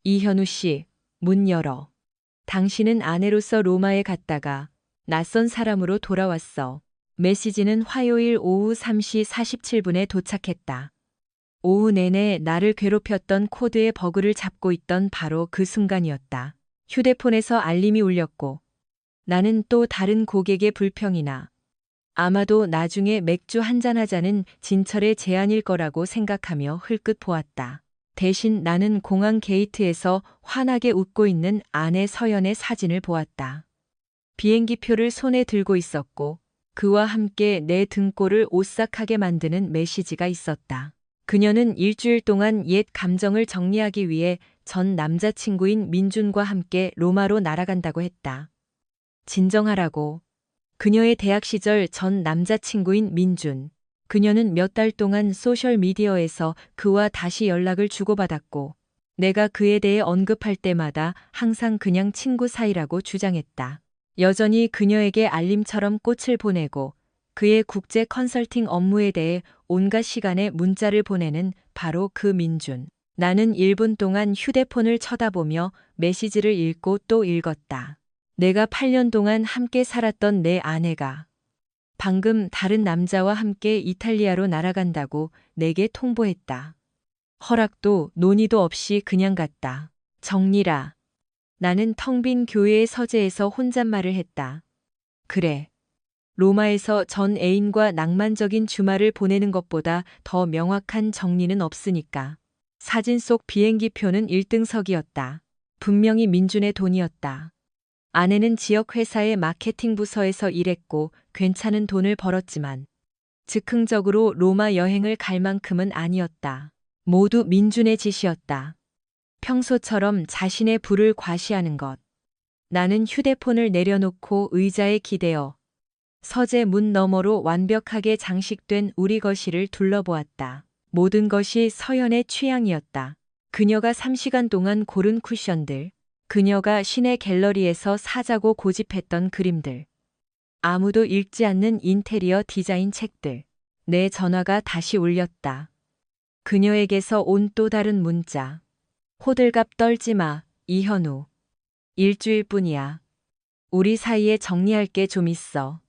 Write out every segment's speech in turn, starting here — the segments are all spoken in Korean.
이현우 씨, 문 열어. 당신은 아내로서 로마에 갔다가 낯선 사람으로 돌아왔어. 메시지는 화요일 오후 3시 47분에 도착했다. 오후 내내 나를 괴롭혔던 코드의 버그를 잡고 있던 바로 그 순간이었다. 휴대폰에서 알림이 울렸고 나는 또 다른 고객의 불평이나 아마도 나중에 맥주 한잔 하자는 진철의 제안일 거라고 생각하며 흘끗 보았다. 대신 나는 공항 게이트에서 환하게 웃고 있는 아내 서연의 사진을 보았다. 비행기표를 손에 들고 있었고 그와 함께 내 등골을 오싹하게 만드는 메시지가 있었다. 그녀는 일주일 동안 옛 감정을 정리하기 위해 전 남자친구인 민준과 함께 로마로 날아간다고 했다. 진정하라고. 그녀의 대학 시절 전 남자친구인 민준. 그녀는 몇 달 동안 소셜미디어에서 그와 다시 연락을 주고받았고 내가 그에 대해 언급할 때마다 항상 그냥 친구 사이라고 주장했다. 여전히 그녀에게 알림처럼 꽃을 보내고 그의 국제 컨설팅 업무에 대해 온갖 시간에 문자를 보내는 바로 그 민준. 나는 1분 동안 휴대폰을 쳐다보며 메시지를 읽고 또 읽었다. 내가 8년 동안 함께 살았던 내 아내가 방금 다른 남자와 함께 이탈리아로 날아간다고 내게 통보했다. 허락도 논의도 없이 그냥 갔다. 정리라. 나는 텅 빈 교회의 서재에서 혼잣말을 했다. 그래. 로마에서 전 애인과 낭만적인 주말을 보내는 것보다 더 명확한 정리는 없으니까. 사진 속 비행기표는 1등석이었다. 분명히 민준의 돈이었다. 아내는 지역 회사의 마케팅 부서에서 일했고 괜찮은 돈을 벌었지만 즉흥적으로 로마 여행을 갈 만큼은 아니었다. 모두 민준의 짓이었다. 평소처럼 자신의 부를 과시하는 것. 나는 휴대폰을 내려놓고 의자에 기대어 서재 문 너머로 완벽하게 장식된 우리 거실을 둘러보았다. 모든 것이 서연의 취향이었다. 그녀가 3시간 동안 고른 쿠션들, 그녀가 시내 갤러리에서 사자고 고집했던 그림들, 아무도 읽지 않는 인테리어 디자인 책들. 내 전화가 다시 울렸다. 그녀에게서 온 또 다른 문자. 호들갑 떨지 마, 이현우. 일주일뿐이야. 우리 사이에 정리할 게 좀 있어.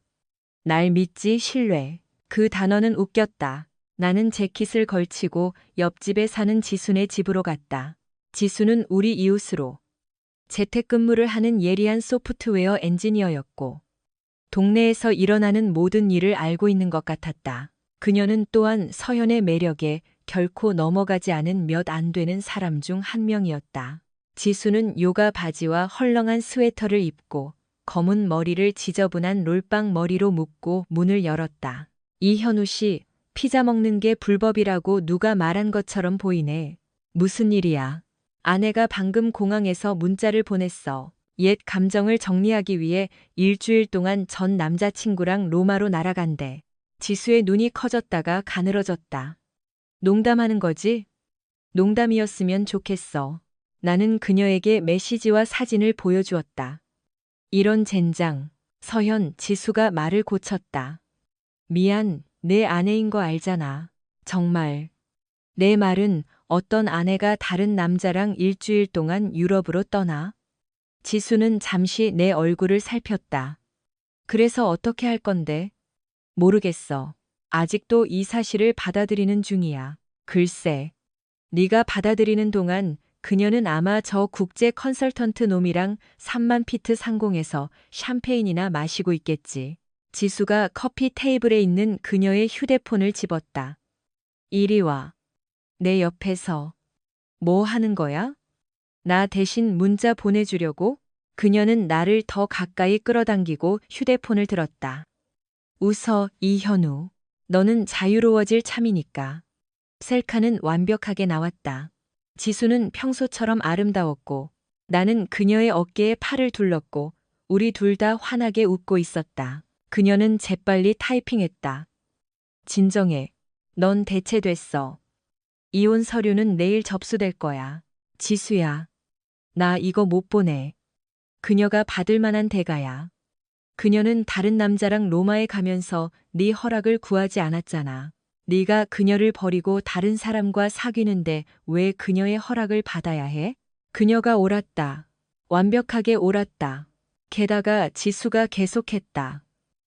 날 믿지, 신뢰. 그 단어는 웃겼다. 나는 재킷을 걸치고 옆집에 사는 지순의 집으로 갔다. 지순은 우리 이웃으로 재택근무를 하는 예리한 소프트웨어 엔지니어였고 동네에서 일어나는 모든 일을 알고 있는 것 같았다. 그녀는 또한 서연의 매력에 결코 넘어가지 않은 몇 안 되는 사람 중 한 명이었다. 지수는 요가 바지와 헐렁한 스웨터를 입고 검은 머리를 지저분한 롤빵 머리로 묶고 문을 열었다. 이현우 씨, 피자 먹는 게 불법이라고 누가 말한 것처럼 보이네. 무슨 일이야? 아내가 방금 공항에서 문자를 보냈어. 옛 감정을 정리하기 위해 일주일 동안 전 남자친구랑 로마로 날아간대. 지수의 눈이 커졌다가 가늘어졌다. 농담하는 거지? 농담이었으면 좋겠어. 나는 그녀에게 메시지와 사진을 보여주었다. 이런 젠장. 서현, 지수가 말을 고쳤다. 미안, 내 아내인 거 알잖아. 정말. 내 말은 어떤 아내가 다른 남자랑 일주일 동안 유럽으로 떠나? 지수는 잠시 내 얼굴을 살폈다. 그래서 어떻게 할 건데? 모르겠어. 아직도 이 사실을 받아들이는 중이야. 글쎄. 네가 받아들이는 동안 그녀는 아마 저 국제 컨설턴트 놈이랑 3만 피트 상공에서 샴페인이나 마시고 있겠지. 지수가 커피 테이블에 있는 그녀의 휴대폰을 집었다. 이리 와. 내 옆에서. 뭐 하는 거야? 나 대신 문자 보내주려고? 그녀는 나를 더 가까이 끌어당기고 휴대폰을 들었다. 웃어, 이현우. 너는 자유로워질 참이니까. 셀카는 완벽하게 나왔다. 지수는 평소처럼 아름다웠고 나는 그녀의 어깨에 팔을 둘렀고 우리 둘 다 환하게 웃고 있었다. 그녀는 재빨리 타이핑했다. 진정해. 넌 대체됐어. 이혼 서류는 내일 접수될 거야. 지수야. 나 이거 못 보내. 그녀가 받을 만한 대가야. 그녀는 다른 남자랑 로마에 가면서 네 허락을 구하지 않았잖아. 네가 그녀를 버리고 다른 사람과 사귀는데 왜 그녀의 허락을 받아야 해? 그녀가 옳았다. 완벽하게 옳았다. 게다가 지수가 계속했다.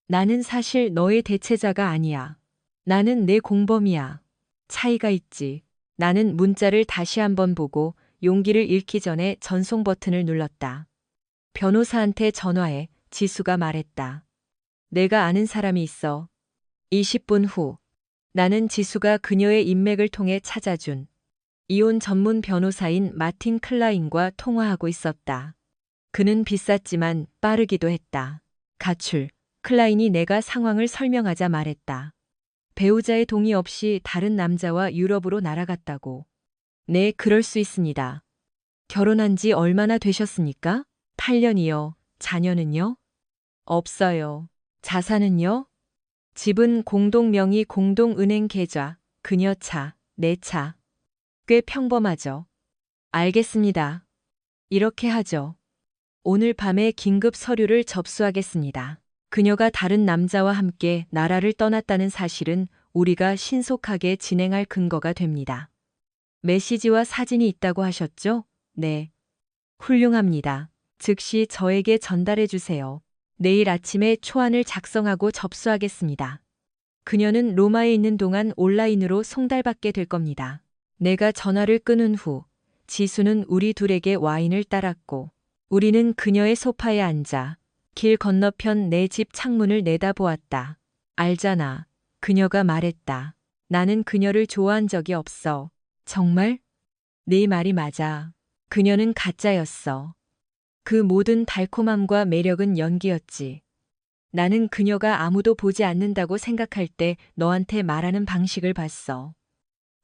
나는 사실 너의 대체자가 아니야. 나는 내 공범이야. 차이가 있지. 나는 문자를 다시 한번 보고 용기를 잃기 전에 전송 버튼을 눌렀다. 변호사한테 전화해. 지수가 말했다. 내가 아는 사람이 있어. 20분 후 나는 지수가 그녀의 인맥을 통해 찾아준 이혼 전문 변호사인 마틴 클라인과 통화하고 있었다. 그는 비쌌지만 빠르기도 했다. 가출. 클라인이 내가 상황을 설명하자 말했다. 배우자의 동의 없이 다른 남자와 유럽으로 날아갔다고. 네, 그럴 수 있습니다. 결혼한 지 얼마나 되셨습니까? 8년이요. 자녀는요? 없어요. 자산은요? 집은 공동명의 공동은행 계좌, 그녀 차, 내 차. 꽤 평범하죠. 알겠습니다. 이렇게 하죠. 오늘 밤에 긴급 서류를 접수하겠습니다. 그녀가 다른 남자와 함께 나라를 떠났다는 사실은 우리가 신속하게 진행할 근거가 됩니다. 메시지와 사진이 있다고 하셨죠? 네. 훌륭합니다. 즉시 저에게 전달해 주세요. 내일 아침에 초안을 작성하고 접수하겠습니다. 그녀는 로마에 있는 동안 온라인으로 송달받게 될 겁니다. 내가 전화를 끊은 후 지수는 우리 둘에게 와인을 따랐고 우리는 그녀의 소파에 앉아 길 건너편 내 집 창문을 내다보았다. 알잖아. 그녀가 말했다. 나는 그녀를 좋아한 적이 없어. 정말? 네 말이 맞아. 그녀는 가짜였어. 그 모든 달콤함과 매력은 연기였지. 나는 그녀가 아무도 보지 않는다고 생각할 때 너한테 말하는 방식을 봤어.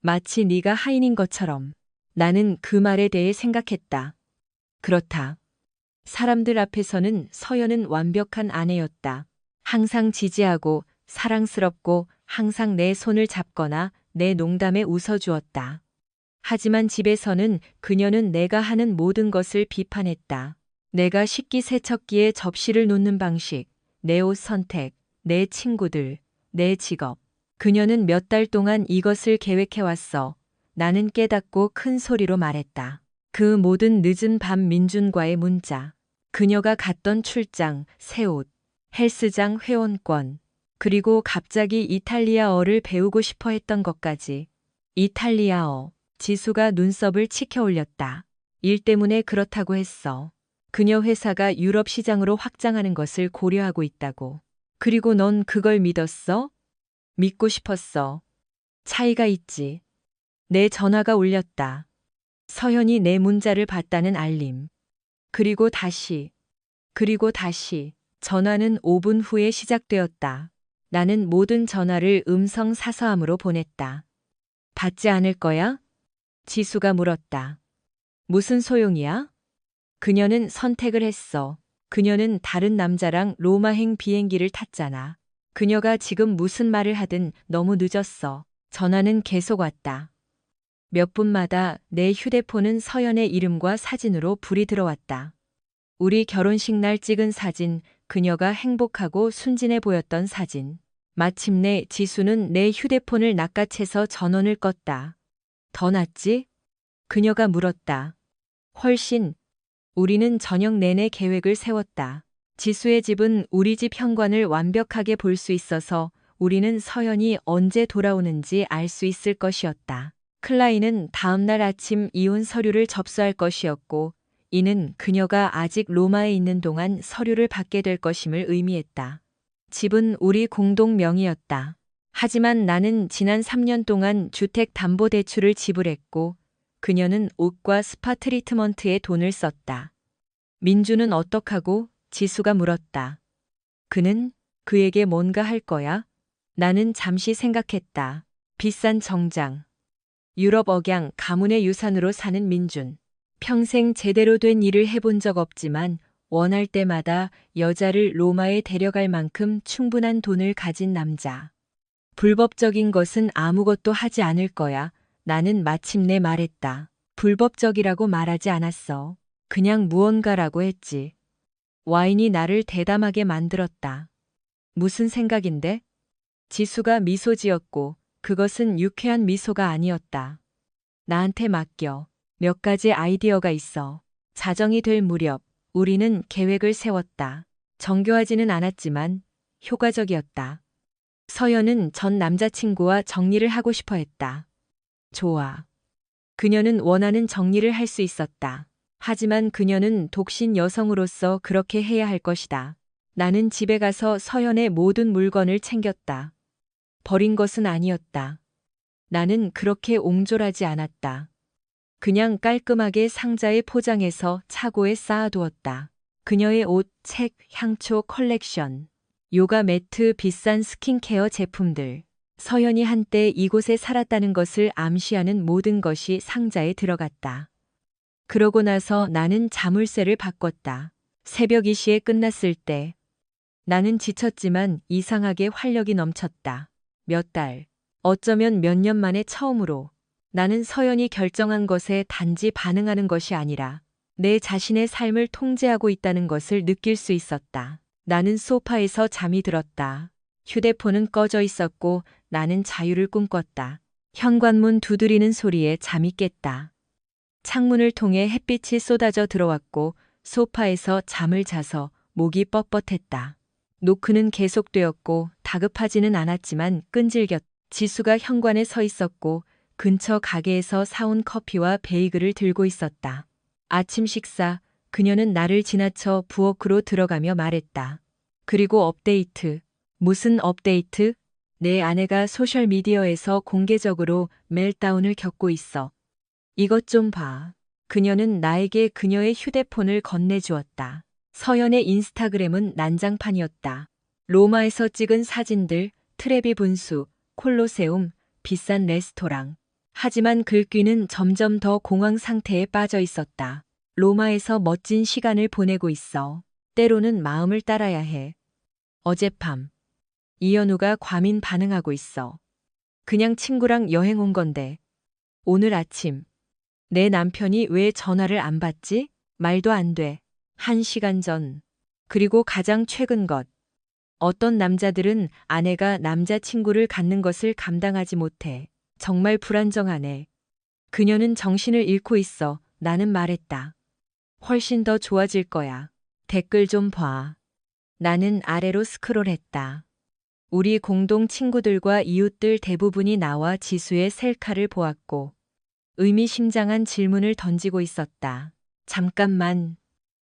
마치 네가 하인인 것처럼. 나는 그 말에 대해 생각했다. 그렇다. 사람들 앞에서는 서연은 완벽한 아내였다. 항상 지지하고 사랑스럽고 항상 내 손을 잡거나 내 농담에 웃어주었다. 하지만 집에서는 그녀는 내가 하는 모든 것을 비판했다. 내가 식기세척기에 접시를 놓는 방식, 내 옷 선택, 내 친구들, 내 직업. 그녀는 몇 달 동안 이것을 계획해왔어. 나는 깨닫고 큰 소리로 말했다. 그 모든 늦은 밤 민준과의 문자. 그녀가 갔던 출장, 새 옷, 헬스장 회원권, 그리고 갑자기 이탈리아어를 배우고 싶어 했던 것까지. 이탈리아어. 지수가 눈썹을 치켜 올렸다. 일 때문에 그렇다고 했어. 그녀 회사가 유럽 시장으로 확장하는 것을 고려하고 있다고. 그리고 넌 그걸 믿었어? 믿고 싶었어. 차이가 있지. 내 전화가 울렸다. 서현이 내 문자를 봤다는 알림. 그리고 다시. 전화는 5분 후에 시작되었다. 나는 모든 전화를 음성 사서함으로 보냈다. 받지 않을 거야? 지수가 물었다. 무슨 소용이야? 그녀는 선택을 했어. 그녀는 다른 남자랑 로마행 비행기를 탔잖아. 그녀가 지금 무슨 말을 하든 너무 늦었어. 전화는 계속 왔다. 몇 분마다 내 휴대폰은 서연의 이름과 사진으로 불이 들어왔다. 우리 결혼식 날 찍은 사진, 그녀가 행복하고 순진해 보였던 사진. 마침내 지수는 내 휴대폰을 낚아채서 전원을 껐다. 더 낫지? 그녀가 물었다. 훨씬. 우리는 저녁 내내 계획을 세웠다. 지수의 집은 우리 집 현관을 완벽하게 볼 수 있어서 우리는 서연이 언제 돌아오는지 알 수 있을 것이었다. 클라인은 다음날 아침 이혼 서류를 접수할 것이었고, 이는 그녀가 아직 로마에 있는 동안 서류를 받게 될 것임을 의미했다. 집은 우리 공동 명의였다. 하지만 나는 지난 3년 동안 주택담보대출을 지불했고, 그녀는 옷과 스파 트리트먼트에 돈을 썼다. 민주는 어떡하고? 지수가 물었다. 그는 그에게 뭔가 할 거야? 나는 잠시 생각했다. 비싼 정장. 유럽 억양 가문의 유산으로 사는 민준. 평생 제대로 된 일을 해본 적 없지만 원할 때마다 여자를 로마에 데려갈 만큼 충분한 돈을 가진 남자. 불법적인 것은 아무것도 하지 않을 거야. 나는 마침내 말했다. 불법적이라고 말하지 않았어. 그냥 무언가라고 했지. 와인이 나를 대담하게 만들었다. 무슨 생각인데? 지수가 미소 지었고 그것은 유쾌한 미소가 아니었다. 나한테 맡겨. 몇 가지 아이디어가 있어. 자정이 될 무렵 우리는 계획을 세웠다. 정교하지는 않았지만 효과적이었다. 서연은 전 남자친구와 정리를 하고 싶어 했다. 좋아. 그녀는 원하는 정리를 할 수 있었다. 하지만 그녀는 독신 여성으로서 그렇게 해야 할 것이다. 나는 집에 가서 서연의 모든 물건을 챙겼다. 버린 것은 아니었다. 나는 그렇게 옹졸하지 않았다. 그냥 깔끔하게 상자에 포장해서 차고에 쌓아두었다. 그녀의 옷, 책, 향초 컬렉션, 요가 매트, 비싼 스킨케어 제품들. 서연이 한때 이곳에 살았다는 것을 암시하는 모든 것이 상자에 들어갔다. 그러고 나서 나는 자물쇠를 바꿨다. 새벽 2시에 끝났을 때 나는 지쳤지만 이상하게 활력이 넘쳤다. 몇 달, 어쩌면 몇 년 만에 처음으로 나는 서연이 결정한 것에 단지 반응하는 것이 아니라 내 자신의 삶을 통제하고 있다는 것을 느낄 수 있었다. 나는 소파에서 잠이 들었다. 휴대폰은 꺼져 있었고 나는 자유를 꿈꿨다. 현관문 두드리는 소리에 잠이 깼다. 창문을 통해 햇빛이 쏟아져 들어왔고 소파에서 잠을 자서 목이 뻣뻣했다. 노크는 계속되었고 다급하지는 않았지만 끈질겼. 지수가 현관에 서 있었고 근처 가게에서 사온 커피와 베이글을 들고 있었다. 아침 식사, 그녀는 나를 지나쳐 부엌으로 들어가며 말했다. 그리고 업데이트. 무슨 업데이트? 내 아내가 소셜미디어에서 공개적으로 멜다운을 겪고 있어. 이것 좀 봐. 그녀는 나에게 그녀의 휴대폰을 건네주었다. 서연의 인스타그램은 난장판이었다. 로마에서 찍은 사진들, 트레비 분수, 콜로세움, 비싼 레스토랑. 하지만 글귀는 점점 더 공황 상태에 빠져 있었다. 로마에서 멋진 시간을 보내고 있어. 때로는 마음을 따라야 해. 어젯밤. 이현우가 과민 반응하고 있어. 그냥 친구랑 여행 온 건데. 오늘 아침. 내 남편이 왜 전화를 안 받지? 말도 안 돼. 1시간 전. 그리고 가장 최근 것. 어떤 남자들은 아내가 남자친구를 갖는 것을 감당하지 못해. 정말 불안정하네. 그녀는 정신을 잃고 있어. 나는 말했다. 훨씬 더 좋아질 거야. 댓글 좀 봐. 나는 아래로 스크롤했다. 우리 공동 친구들과 이웃들 대부분이 나와 지수의 셀카를 보았고 의미심장한 질문을 던지고 있었다. 잠깐만.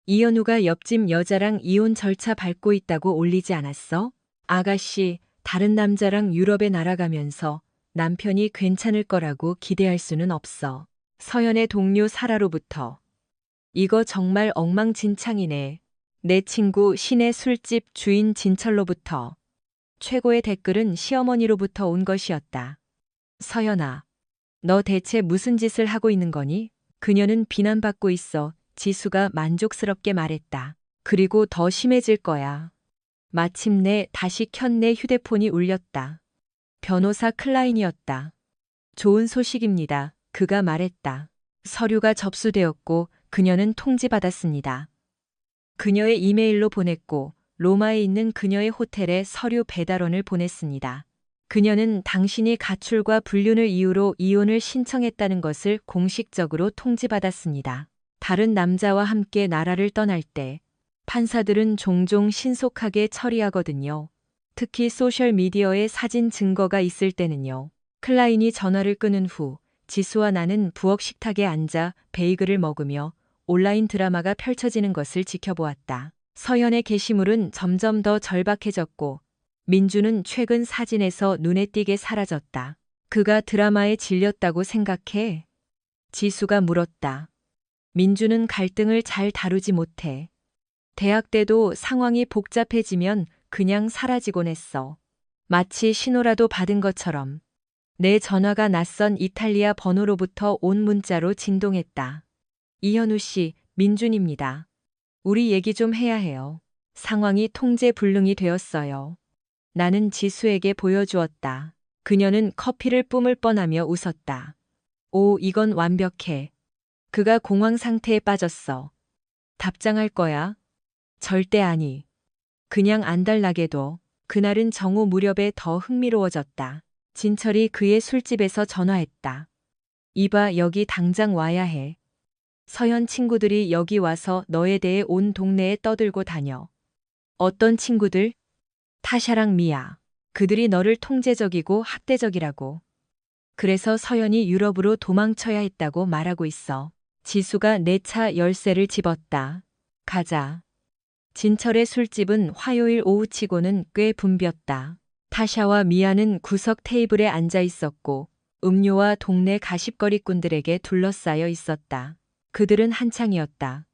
이현우가 옆집 여자랑 이혼 절차 밟고 있다고 올리지 않았어? 아가씨, 다른 남자랑 유럽에 날아가면서 남편이 괜찮을 거라고 기대할 수는 없어. 서연의 동료 사라로부터. 이거 정말 엉망진창이네. 내 친구 신의 술집 주인 진철로부터. 최고의 댓글은 시어머니로부터 온 것이었다. 서연아, 너 대체 무슨 짓을 하고 있는 거니? 그녀는 비난받고 있어. 지수가 만족스럽게 말했다. 그리고 더 심해질 거야. 마침내 다시 켠 내 휴대폰이 울렸다. 변호사 클라인이었다. 좋은 소식입니다. 그가 말했다. 서류가 접수되었고 그녀는 통지받았습니다. 그녀의 이메일로 보냈고 로마에 있는 그녀의 호텔에 서류 배달원을 보냈습니다. 그녀는 당신이 가출과 불륜을 이유로 이혼을 신청했다는 것을 공식적으로 통지받았습니다. 다른 남자와 함께 나라를 떠날 때 판사들은 종종 신속하게 처리하거든요. 특히 소셜미디어에 사진 증거가 있을 때는요. 클라인이 전화를 끊은 후 지수와 나는 부엌 식탁에 앉아 베이글을 먹으며 온라인 드라마가 펼쳐지는 것을 지켜보았다. 서연의 게시물은 점점 더 절박해졌고 민주는 최근 사진에서 눈에 띄게 사라졌다. 그가 드라마에 질렸다고 생각해? 지수가 물었다. 민주는 갈등을 잘 다루지 못해. 대학 때도 상황이 복잡해지면 그냥 사라지곤 했어. 마치 신호라도 받은 것처럼. 내 전화가 낯선 이탈리아 번호로부터 온 문자로 진동했다. 이현우 씨, 민준입니다. 우리 얘기 좀 해야 해요. 상황이 통제불능이 되었어요. 나는 지수에게 보여주었다. 그녀는 커피를 뿜을 뻔하며 웃었다. 오, 이건 완벽해. 그가 공황 상태에 빠졌어. 답장할 거야? 절대 아니. 그냥 안달나게도. 그날은 정오 무렵에 더 흥미로워졌다. 진철이 그의 술집에서 전화했다. 이봐, 여기 당장 와야 해. 서현 친구들이 여기 와서 너에 대해 온 동네에 떠들고 다녀. 어떤 친구들? 타샤랑 미아. 그들이 너를 통제적이고 학대적이라고. 그래서 서현이 유럽으로 도망쳐야 했다고 말하고 있어. 지수가 내 차 열쇠를 집었다. 가자. 진철의 술집은 화요일 오후치고는 꽤 붐볐다. 타샤와 미아는 구석 테이블에 앉아 있었고 음료와 동네 가십거리꾼들에게 둘러싸여 있었다. 그들은 한창이었다.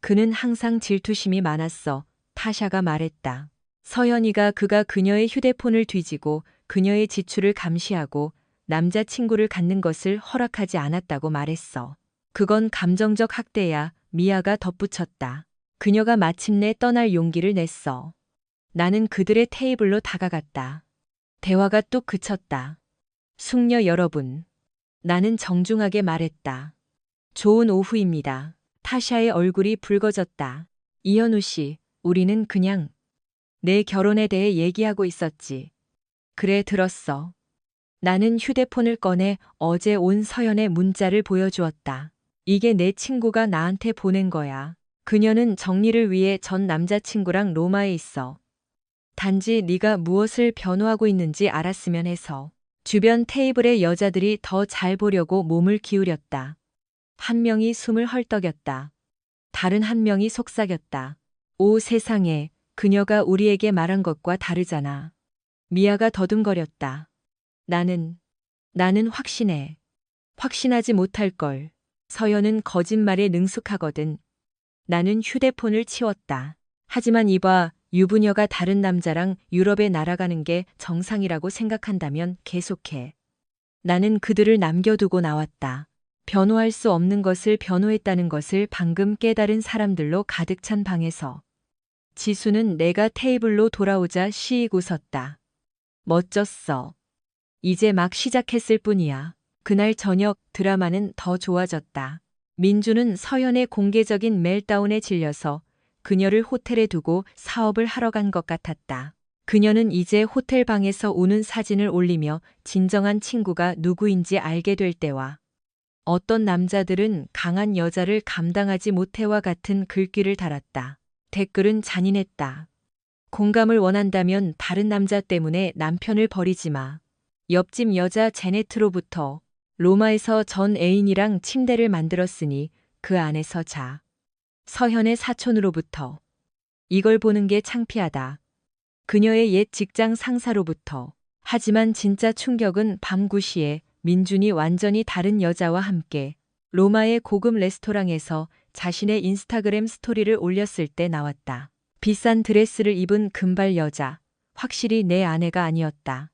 그는 항상 질투심이 많았어. 타샤가 말했다. 서연이가 그가 그녀의 휴대폰을 뒤지고 그녀의 지출을 감시하고 남자친구를 갖는 것을 허락하지 않았다고 말했어. 그건 감정적 학대야. 미아가 덧붙였다. 그녀가 마침내 떠날 용기를 냈어. 나는 그들의 테이블로 다가갔다. 대화가 뚝 그쳤다. 숙녀 여러분. 나는 정중하게 말했다. 좋은 오후입니다. 타샤의 얼굴이 붉어졌다. 이현우 씨, 우리는 그냥 내 결혼에 대해 얘기하고 있었지. 그래, 들었어. 나는 휴대폰을 꺼내 어제 온 서연의 문자를 보여주었다. 이게 내 친구가 나한테 보낸 거야. 그녀는 정리를 위해 전 남자친구랑 로마에 있어. 단지 네가 무엇을 변호하고 있는지 알았으면 해서. 주변 테이블의 여자들이 더 잘 보려고 몸을 기울였다. 한 명이 숨을 헐떡였다. 다른 한 명이 속삭였다. 오 세상에, 그녀가 우리에게 말한 것과 다르잖아. 미아가 더듬거렸다. 나는 확신해. 확신하지 못할 걸. 서연은 거짓말에 능숙하거든. 나는 휴대폰을 치웠다. 하지만 이봐, 유부녀가 다른 남자랑 유럽에 날아가는 게 정상이라고 생각한다면 계속해. 나는 그들을 남겨두고 나왔다. 변호할 수 없는 것을 변호했다는 것을 방금 깨달은 사람들로 가득 찬 방에서. 지수는 내가 테이블로 돌아오자 시익 웃었다. 멋졌어. 이제 막 시작했을 뿐이야. 그날 저녁 드라마는 더 좋아졌다. 민주는 서연의 공개적인 멜다운에 질려서 그녀를 호텔에 두고 사업을 하러 간 것 같았다. 그녀는 이제 호텔 방에서 우는 사진을 올리며 진정한 친구가 누구인지 알게 될 때와 어떤 남자들은 강한 여자를 감당하지 못해와 같은 글귀를 달았다. 댓글은 잔인했다. 공감을 원한다면 다른 남자 때문에 남편을 버리지 마. 옆집 여자 제네트로부터 로마에서 전 애인이랑 침대를 만들었으니 그 안에서 자. 서현의 사촌으로부터 이걸 보는 게 창피하다. 그녀의 옛 직장 상사로부터. 하지만 진짜 충격은 밤 9시에 민준이 완전히 다른 여자와 함께 로마의 고급 레스토랑에서 자신의 인스타그램 스토리를 올렸을 때 나왔다. 비싼 드레스를 입은 금발 여자. 확실히 내 아내가 아니었다.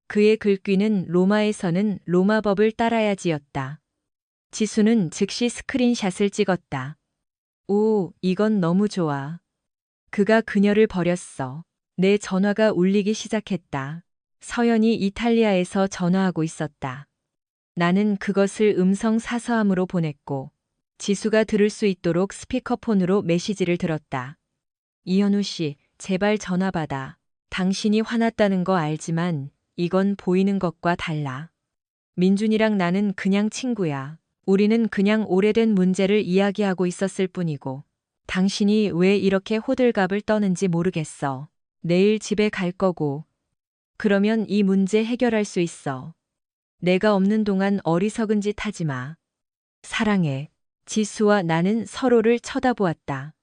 그의 글귀는 로마에서는 로마법을 따라야지였다. 지수는 즉시 스크린샷을 찍었다. 오, 이건 너무 좋아. 그가 그녀를 버렸어. 내 전화가 울리기 시작했다. 서연이 이탈리아에서 전화하고 있었다. 나는 그것을 음성 사서함으로 보냈고 지수가 들을 수 있도록 스피커폰으로 메시지를 들었다. 이현우 씨, 제발 전화 받아. 당신이 화났다는 거 알지만 이건 보이는 것과 달라. 민준이랑 나는 그냥 친구야. 우리는 그냥 오래된 문제를 이야기하고 있었을 뿐이고 당신이 왜 이렇게 호들갑을 떠는지 모르겠어. 내일 집에 갈 거고 그러면 이 문제 해결할 수 있어. 내가 없는 동안 어리석은 짓 하지 마. 사랑해. 지수와 나는 서로를 쳐다보았다.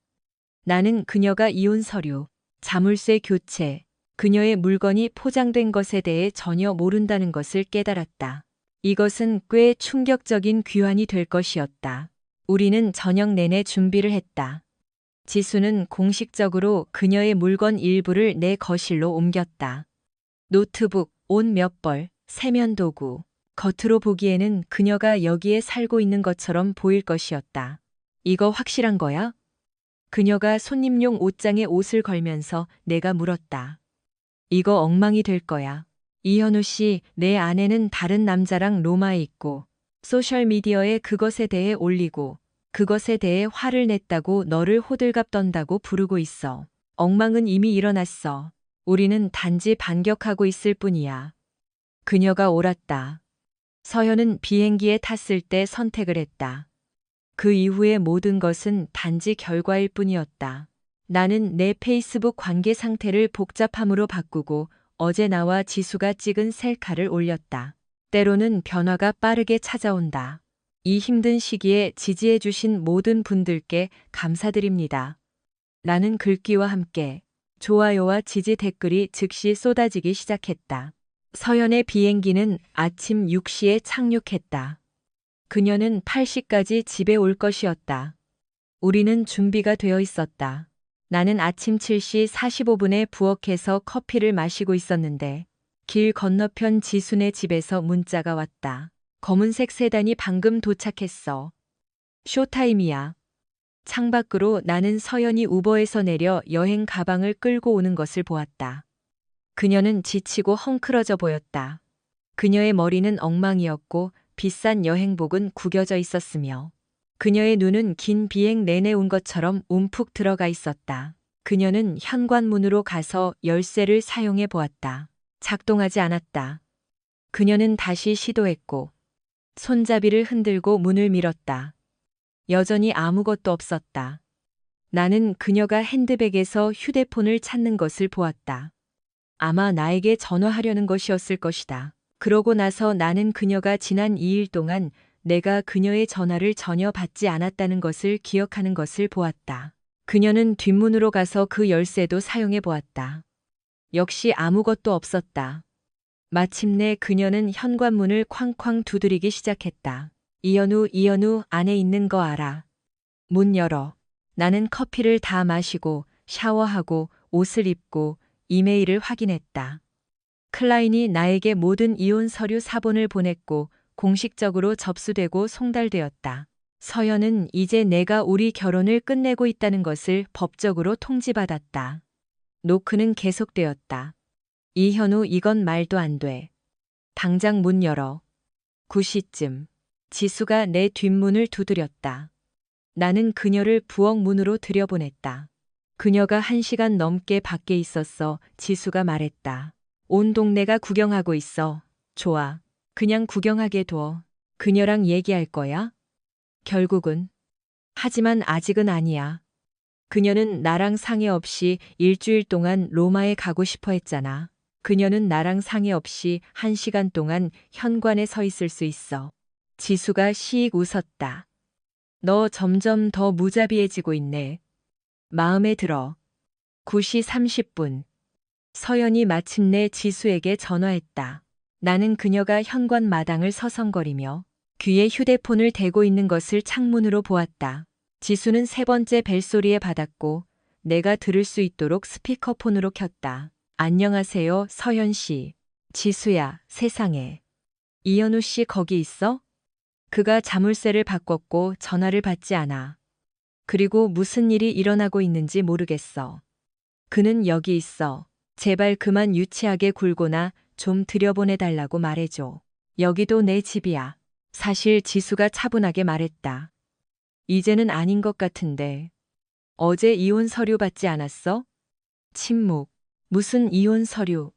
나는 그녀가 이혼 서류, 자물쇠 교체, 그녀의 물건이 포장된 것에 대해 전혀 모른다는 것을 깨달았다. 이것은 꽤 충격적인 귀환이 될 것이었다. 우리는 저녁 내내 준비를 했다. 지수는 공식적으로 그녀의 물건 일부를 내 거실로 옮겼다. 노트북, 옷 몇 벌, 세면 도구. 겉으로 보기에는 그녀가 여기에 살고 있는 것처럼 보일 것이었다. 이거 확실한 거야? 그녀가 손님용 옷장에 옷을 걸면서 내가 물었다. 이거 엉망이 될 거야. 이현우 씨, 내 아내는 다른 남자랑 로마에 있고 소셜미디어에 그것에 대해 올리고 그것에 대해 화를 냈다고 너를 호들갑 떤다고 부르고 있어. 엉망은 이미 일어났어. 우리는 단지 반격하고 있을 뿐이야. 그녀가 옳았다. 서현은 비행기에 탔을 때 선택을 했다. 그 이후의 모든 것은 단지 결과일 뿐이었다. 나는 내 페이스북 관계 상태를 복잡함으로 바꾸고 어제 나와 지수가 찍은 셀카를 올렸다. 때로는 변화가 빠르게 찾아온다. 이 힘든 시기에 지지해주신 모든 분들께 감사드립니다. 라는 글귀와 함께 좋아요와 지지 댓글이 즉시 쏟아지기 시작했다. 서연의 비행기는 아침 6시에 착륙했다. 그녀는 8시까지 집에 올 것이었다. 우리는 준비가 되어 있었다. 나는 아침 7시 45분에 부엌에서 커피를 마시고 있었는데 길 건너편 지순의 집에서 문자가 왔다. 검은색 세단이 방금 도착했어. 쇼타임이야. 창밖으로 나는 서연이 우버에서 내려 여행 가방을 끌고 오는 것을 보았다. 그녀는 지치고 헝클어져 보였다. 그녀의 머리는 엉망이었고 비싼 여행복은 구겨져 있었으며 그녀의 눈은 긴 비행 내내 온 것처럼 움푹 들어가 있었다. 그녀는 현관문으로 가서 열쇠를 사용해 보았다. 작동하지 않았다. 그녀는 다시 시도했고 손잡이를 흔들고 문을 밀었다. 여전히 아무것도 없었다. 나는 그녀가 핸드백에서 휴대폰을 찾는 것을 보았다. 아마 나에게 전화하려는 것이었을 것이다. 그러고 나서 나는 그녀가 지난 2일 동안 내가 그녀의 전화를 전혀 받지 않았다는 것을 기억하는 것을 보았다. 그녀는 뒷문으로 가서 그 열쇠도 사용해 보았다. 역시 아무것도 없었다. 마침내 그녀는 현관문을 쾅쾅 두드리기 시작했다. 이현우, 안에 있는 거 알아. 문 열어. 나는 커피를 다 마시고 샤워하고 옷을 입고 이메일을 확인했다. 클라인이 나에게 모든 이혼 서류 사본을 보냈고 공식적으로 접수되고 송달되었다. 서연은 이제 내가 우리 결혼을 끝내고 있다는 것을 법적으로 통지받았다. 노크는 계속되었다. 이현우, 이건 말도 안 돼. 당장 문 열어. 9시쯤 지수가 내 뒷문을 두드렸다. 나는 그녀를 부엌 문으로 들여보냈다. 그녀가 1시간 넘게 밖에 있었어. 지수가 말했다. 온 동네가 구경하고 있어. 좋아. 그냥 구경하게 둬. 그녀랑 얘기할 거야? 결국은. 하지만 아직은 아니야. 그녀는 나랑 상의 없이 일주일 동안 로마에 가고 싶어 했잖아. 그녀는 나랑 상의 없이 1시간 동안 현관에 서 있을 수 있어. 지수가 시익 웃었다. 너 점점 더 무자비해지고 있네. 마음에 들어. 9시 30분. 서연이 마침내 지수에게 전화했다. 나는 그녀가 현관 마당을 서성거리며 귀에 휴대폰을 대고 있는 것을 창문으로 보았다. 지수는 3번째 벨소리에 받았고 내가 들을 수 있도록 스피커폰으로 켰다. 안녕하세요, 서현 씨. 지수야, 세상에. 이현우 씨 거기 있어? 그가 자물쇠를 바꿨고 전화를 받지 않아. 그리고 무슨 일이 일어나고 있는지 모르겠어. 그는 여기 있어. 제발 그만 유치하게 굴거나 좀 들여보내달라고 말해줘. 여기도 내 집이야. 사실 지수가 차분하게 말했다. 이제는 아닌 것 같은데. 어제 이혼 서류 받지 않았어? 침묵. 무슨 이혼 서류?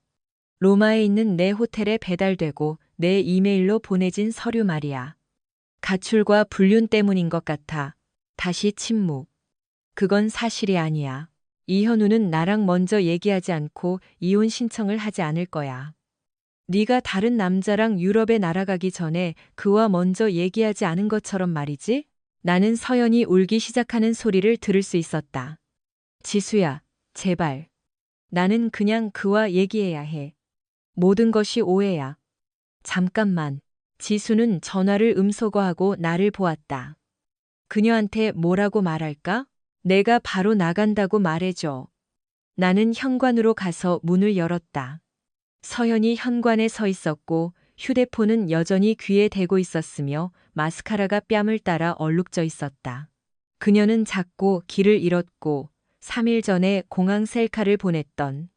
로마에 있는 내 호텔에 배달되고 내 이메일로 보내진 서류 말이야. 가출과 불륜 때문인 것 같아. 다시 침묵. 그건 사실이 아니야. 이현우는 나랑 먼저 얘기하지 않고 이혼 신청을 하지 않을 거야. 네가 다른 남자랑 유럽에 날아가기 전에 그와 먼저 얘기하지 않은 것처럼 말이지? 나는 서연이 울기 시작하는 소리를 들을 수 있었다. 지수야, 제발. 나는 그냥 그와 얘기해야 해. 모든 것이 오해야. 잠깐만. 지수는 전화를 음소거하고 나를 보았다. 그녀한테 뭐라고 말할까? 내가 바로 나간다고 말해줘. 나는 현관으로 가서 문을 열었다. 서연이 현관에 서 있었고 휴대폰은 여전히 귀에 대고 있었으며 마스카라가 뺨을 따라 얼룩져 있었다. 그녀는 작고 길을 잃었고 3일 전에 공항 셀카를 보냈던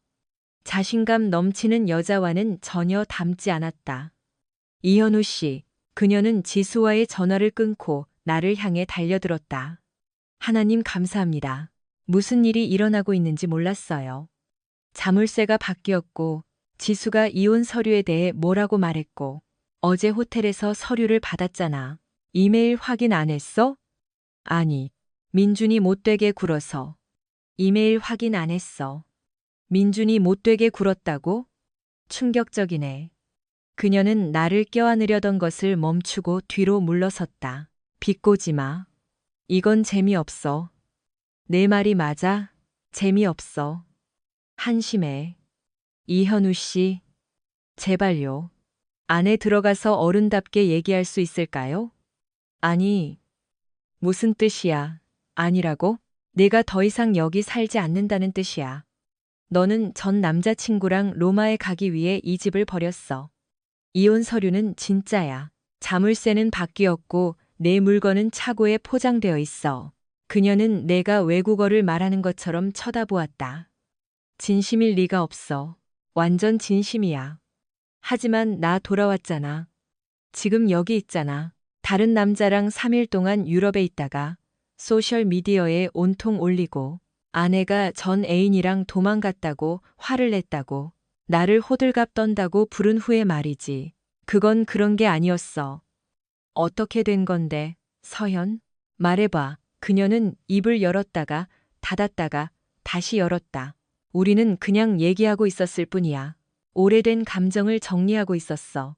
자신감 넘치는 여자와는 전혀 닮지 않았다. 이현우 씨, 그녀는 지수와의 전화를 끊고 나를 향해 달려들었다. 하나님 감사합니다. 무슨 일이 일어나고 있는지 몰랐어요. 자물쇠가 바뀌었고 지수가 이혼 서류에 대해 뭐라고 말했고 어제 호텔에서 서류를 받았잖아. 이메일 확인 안 했어? 아니, 민준이 못되게 굴어서. 이메일 확인 안 했어. 민준이 못되게 굴었다고? 충격적이네. 그녀는 나를 껴안으려던 것을 멈추고 뒤로 물러섰다. 비꼬지 마. 이건 재미없어. 내 말이 맞아? 재미없어. 한심해. 이현우 씨, 제발요. 안에 들어가서 어른답게 얘기할 수 있을까요? 아니, 무슨 뜻이야? 아니라고? 내가 더 이상 여기 살지 않는다는 뜻이야. 너는 전 남자친구랑 로마에 가기 위해 이 집을 버렸어. 이혼 서류는 진짜야. 자물쇠는 바뀌었고 내 물건은 차고에 포장되어 있어. 그녀는 내가 외국어를 말하는 것처럼 쳐다보았다. 진심일 리가 없어. 완전 진심이야. 하지만 나 돌아왔잖아. 지금 여기 있잖아. 다른 남자랑 3일 동안 유럽에 있다가 소셜미디어에 온통 올리고 아내가 전 애인이랑 도망갔다고 화를 냈다고 나를 호들갑 떤다고 부른 후에 말이지. 그건 그런 게 아니었어. 어떻게 된 건데, 서현? 말해봐. 그녀는 입을 열었다가 닫았다가 다시 열었다. 우리는 그냥 얘기하고 있었을 뿐이야. 오래된 감정을 정리하고 있었어.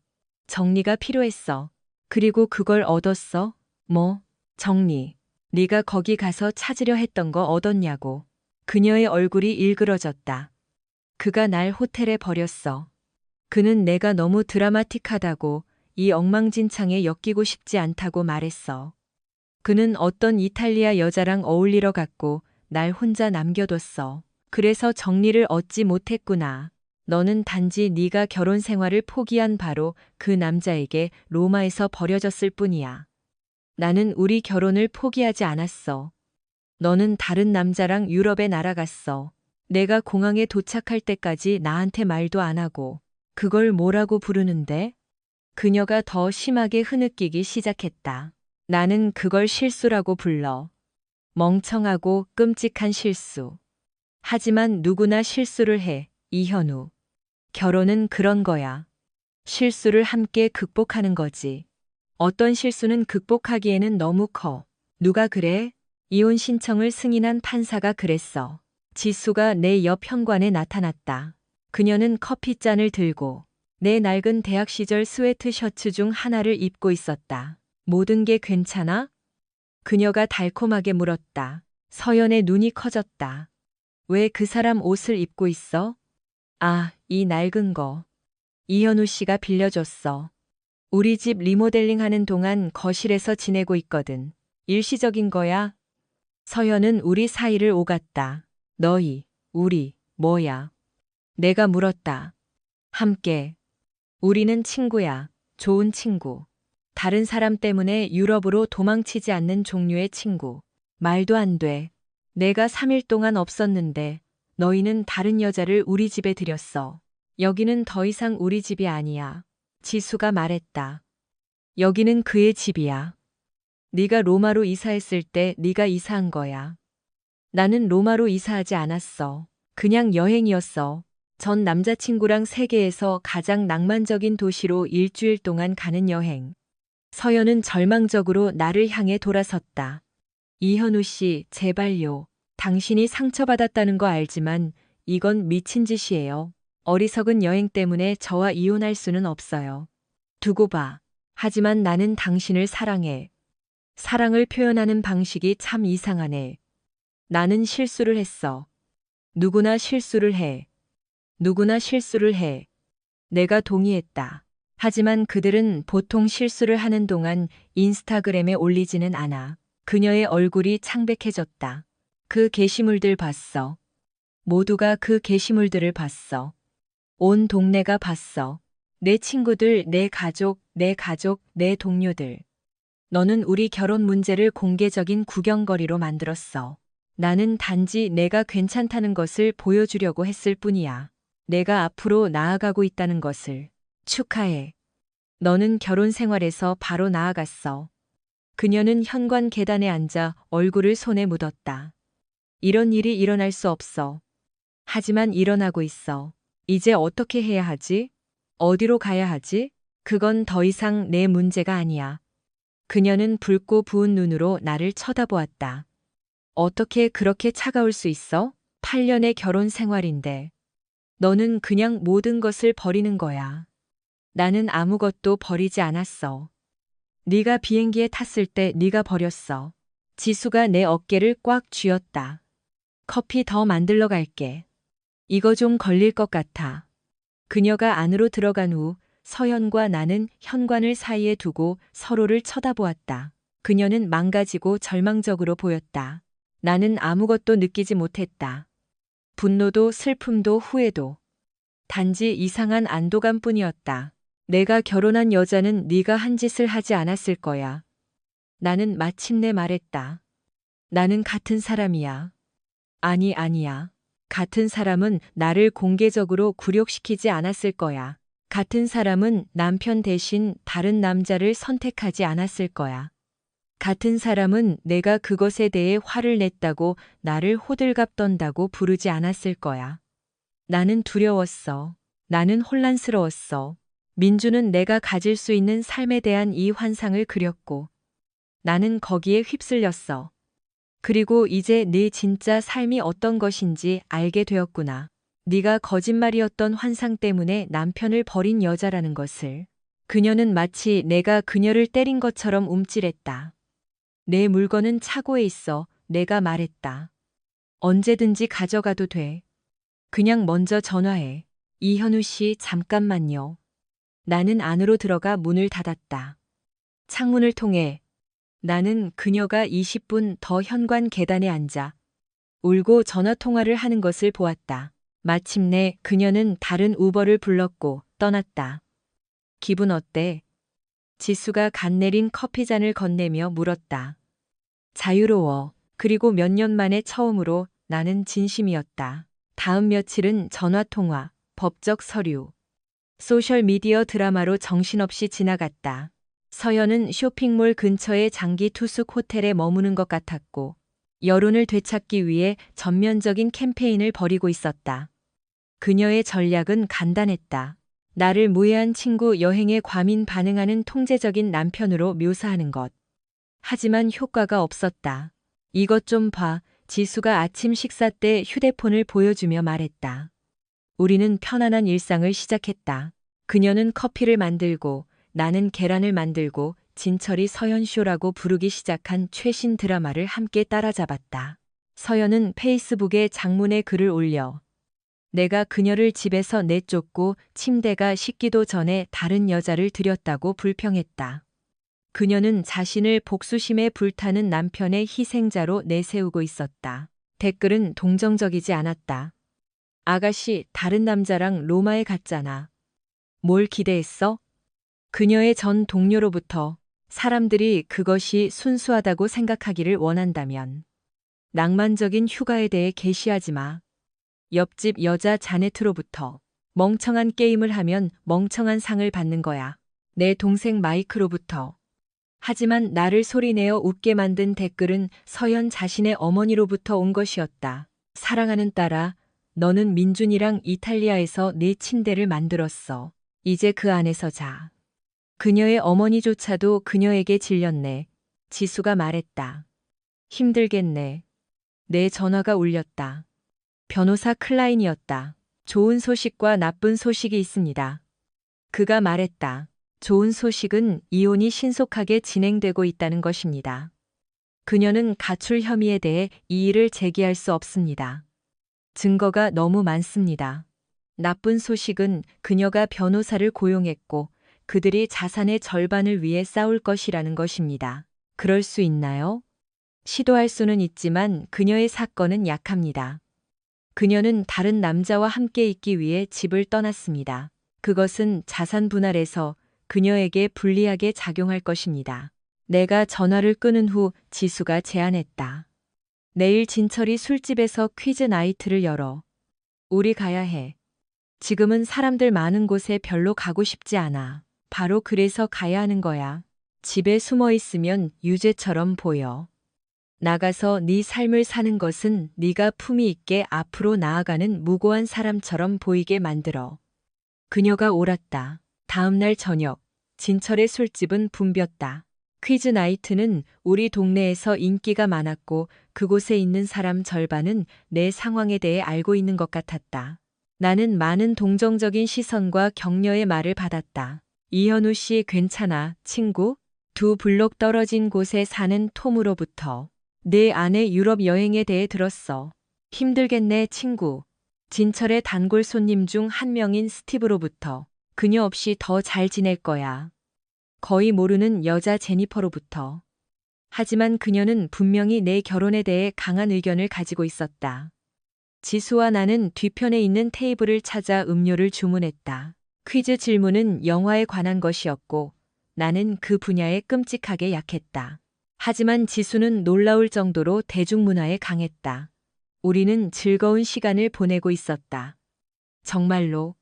정리가 필요했어. 그리고 그걸 얻었어? 뭐? 정리. 네가 거기 가서 찾으려 했던 거 얻었냐고. 그녀의 얼굴이 일그러졌다. 그가 날 호텔에 버렸어. 그는 내가 너무 드라마틱하다고 이 엉망진창에 엮이고 싶지 않다고 말했어. 그는 어떤 이탈리아 여자랑 어울리러 갔고 날 혼자 남겨뒀어. 그래서 정리를 얻지 못했구나. 너는 단지 네가 결혼 생활을 포기한 바로 그 남자에게 로마에서 버려졌을 뿐이야. 나는 우리 결혼을 포기하지 않았어. 너는 다른 남자랑 유럽에 날아갔어. 내가 공항에 도착할 때까지 나한테 말도 안 하고. 그걸 뭐라고 부르는데? 그녀가 더 심하게 흐느끼기 시작했다. 나는 그걸 실수라고 불러. 멍청하고 끔찍한 실수. 하지만 누구나 실수를 해, 이현우. 결혼은 그런 거야. 실수를 함께 극복하는 거지. 어떤 실수는 극복하기에는 너무 커. 누가 그래? 이혼 신청을 승인한 판사가 그랬어. 지수가 내 옆 현관에 나타났다. 그녀는 커피잔을 들고 내 낡은 대학 시절 스웨트 셔츠 중 하나를 입고 있었다. 모든 게 괜찮아? 그녀가 달콤하게 물었다. 서연의 눈이 커졌다. 왜 그 사람 옷을 입고 있어? 아, 이 낡은 거. 이현우 씨가 빌려줬어. 우리 집 리모델링 하는 동안 거실에서 지내고 있거든. 일시적인 거야? 서연은 우리 사이를 오갔다. 너희, 우리, 뭐야? 내가 물었다. 함께. 우리는 친구야. 좋은 친구. 다른 사람 때문에 유럽으로 도망치지 않는 종류의 친구. 말도 안 돼. 내가 3일 동안 없었는데 너희는 다른 여자를 우리 집에 들였어. 여기는 더 이상 우리 집이 아니야. 지수가 말했다. 여기는 그의 집이야. 네가 로마로 이사했을 때 네가 이사한 거야. 나는 로마로 이사하지 않았어. 그냥 여행이었어. 전 남자친구랑 세계에서 가장 낭만적인 도시로 일주일 동안 가는 여행. 서연은 절망적으로 나를 향해 돌아섰다. 이현우 씨, 제발요. 당신이 상처받았다는 거 알지만 이건 미친 짓이에요. 어리석은 여행 때문에 저와 이혼할 수는 없어요. 두고 봐. 하지만 나는 당신을 사랑해. 사랑을 표현하는 방식이 참 이상하네. 나는 실수를 했어. 누구나 실수를 해. 누구나 실수를 해. 내가 동의했다. 하지만 그들은 보통 실수를 하는 동안 인스타그램에 올리지는 않아. 그녀의 얼굴이 창백해졌다. 그 게시물들 봤어. 모두가 그 게시물들을 봤어. 온 동네가 봤어. 내 친구들, 내 가족, 내 동료들. 너는 우리 결혼 문제를 공개적인 구경거리로 만들었어. 나는 단지 내가 괜찮다는 것을 보여주려고 했을 뿐이야. 내가 앞으로 나아가고 있다는 것을. 축하해. 너는 결혼 생활에서 바로 나아갔어. 그녀는 현관 계단에 앉아 얼굴을 손에 묻었다. 이런 일이 일어날 수 없어. 하지만 일어나고 있어. 이제 어떻게 해야 하지? 어디로 가야 하지? 그건 더 이상 내 문제가 아니야. 그녀는 붉고 부은 눈으로 나를 쳐다보았다. 어떻게 그렇게 차가울 수 있어? 8년의 결혼 생활인데. 너는 그냥 모든 것을 버리는 거야. 나는 아무것도 버리지 않았어. 네가 비행기에 탔을 때 네가 버렸어. 지수가 내 어깨를 꽉 쥐었다. 커피 더 만들러 갈게. 이거 좀 걸릴 것 같아. 그녀가 안으로 들어간 후 서연과 나는 현관을 사이에 두고 서로를 쳐다보았다. 그녀는 망가지고 절망적으로 보였다. 나는 아무것도 느끼지 못했다. 분노도 슬픔도 후회도. 단지 이상한 안도감뿐이었다. 내가 결혼한 여자는 네가 한 짓을 하지 않았을 거야. 나는 마침내 말했다. 나는 같은 사람이야. 아니야. 같은 사람은 나를 공개적으로 굴욕시키지 않았을 거야. 같은 사람은 남편 대신 다른 남자를 선택하지 않았을 거야. 같은 사람은 내가 그것에 대해 화를 냈다고 나를 호들갑 떤다고 부르지 않았을 거야. 나는 두려웠어. 나는 혼란스러웠어. 민주는 내가 가질 수 있는 삶에 대한 이 환상을 그렸고 나는 거기에 휩쓸렸어. 그리고 이제 네 진짜 삶이 어떤 것인지 알게 되었구나. 네가 거짓말이었던 환상 때문에 남편을 버린 여자라는 것을. 그녀는 마치 내가 그녀를 때린 것처럼 움찔했다. 내 물건은 차고에 있어. 내가 말했다. 언제든지 가져가도 돼. 그냥 먼저 전화해. 이현우 씨, 잠깐만요. 나는 안으로 들어가 문을 닫았다. 창문을 통해 나는 그녀가 20분 더 현관 계단에 앉아 울고 전화 통화를 하는 것을 보았다. 마침내 그녀는 다른 우버를 불렀고 떠났다. 기분 어때? 지수가 갓 내린 커피잔을 건네며 물었다. 자유로워. 그리고 몇 년 만에 처음으로 나는 진심이었다. 다음 며칠은 전화통화, 법적 서류, 소셜미디어 드라마로 정신없이 지나갔다. 서연은 쇼핑몰 근처의 장기 투숙 호텔에 머무는 것 같았고 여론을 되찾기 위해 전면적인 캠페인을 벌이고 있었다. 그녀의 전략은 간단했다. 나를 무해한 친구 여행에 과민 반응하는 통제적인 남편으로 묘사하는 것. 하지만 효과가 없었다. 이것 좀 봐. 지수가 아침 식사 때 휴대폰을 보여주며 말했다. 우리는 편안한 일상을 시작했다. 그녀는 커피를 만들고 나는 계란을 만들고 진철이 서연쇼라고 부르기 시작한 최신 드라마를 함께 따라잡았다. 서연은 페이스북에 장문의 글을 올려 내가 그녀를 집에서 내쫓고 침대가 식기도 전에 다른 여자를 들였다고 불평했다. 그녀는 자신을 복수심에 불타는 남편의 희생자로 내세우고 있었다. 댓글은 동정적이지 않았다. 아가씨, 다른 남자랑 로마에 갔잖아. 뭘 기대했어? 그녀의 전 동료로부터 사람들이 그것이 순수하다고 생각하기를 원한다면 낭만적인 휴가에 대해 게시하지 마. 옆집 여자 자네트로부터 멍청한 게임을 하면 멍청한 상을 받는 거야. 내 동생 마이크로부터 하지만 나를 소리내어 웃게 만든 댓글은 서연 자신의 어머니로부터 온 것이었다. 사랑하는 딸아, 너는 민준이랑 이탈리아에서 내 침대를 만들었어. 이제 그 안에서 자. 그녀의 어머니조차도 그녀에게 질렸네. 지수가 말했다. 힘들겠네. 내 전화가 울렸다. 변호사 클라인이었다. 좋은 소식과 나쁜 소식이 있습니다. 그가 말했다. 좋은 소식은 이혼이 신속하게 진행되고 있다는 것입니다. 그녀는 가출 혐의에 대해 이의를 제기할 수 없습니다. 증거가 너무 많습니다. 나쁜 소식은 그녀가 변호사를 고용했고 그들이 자산의 절반을 위해 싸울 것이라는 것입니다. 그럴 수 있나요? 시도할 수는 있지만 그녀의 사건은 약합니다. 그녀는 다른 남자와 함께 있기 위해 집을 떠났습니다. 그것은 자산 분할에서 그녀에게 불리하게 작용할 것입니다. 내가 전화를 끊은 후 지수가 제안했다. 내일 진철이 술집에서 퀴즈 나이트를 열어. 우리 가야 해. 지금은 사람들 많은 곳에 별로 가고 싶지 않아. 바로 그래서 가야 하는 거야. 집에 숨어 있으면 유죄처럼 보여. 나가서 네 삶을 사는 것은 네가 품위 있게 앞으로 나아가는 무고한 사람처럼 보이게 만들어. 그녀가 옳았다. 다음 날 저녁 진철의 술집은 붐볐다. 퀴즈 나이트는 우리 동네에서 인기가 많았고 그곳에 있는 사람 절반은 내 상황에 대해 알고 있는 것 같았다. 나는 많은 동정적인 시선과 격려의 말을 받았다. 이현우 씨 괜찮아, 친구? 두 블록 떨어진 곳에 사는 톰으로부터. 내 아내 유럽 여행에 대해 들었어. 힘들겠네, 친구. 진철의 단골 손님 중 한 명인 스티브로부터. 그녀 없이 더 잘 지낼 거야. 거의 모르는 여자 제니퍼로부터. 하지만 그녀는 분명히 내 결혼에 대해 강한 의견을 가지고 있었다. 지수와 나는 뒤편에 있는 테이블을 찾아 음료를 주문했다. 퀴즈 질문은 영화에 관한 것이었고 나는 그 분야에 끔찍하게 약했다. 하지만 지수는 놀라울 정도로 대중문화에 강했다. 우리는 즐거운 시간을 보내고 있었다. 정말로.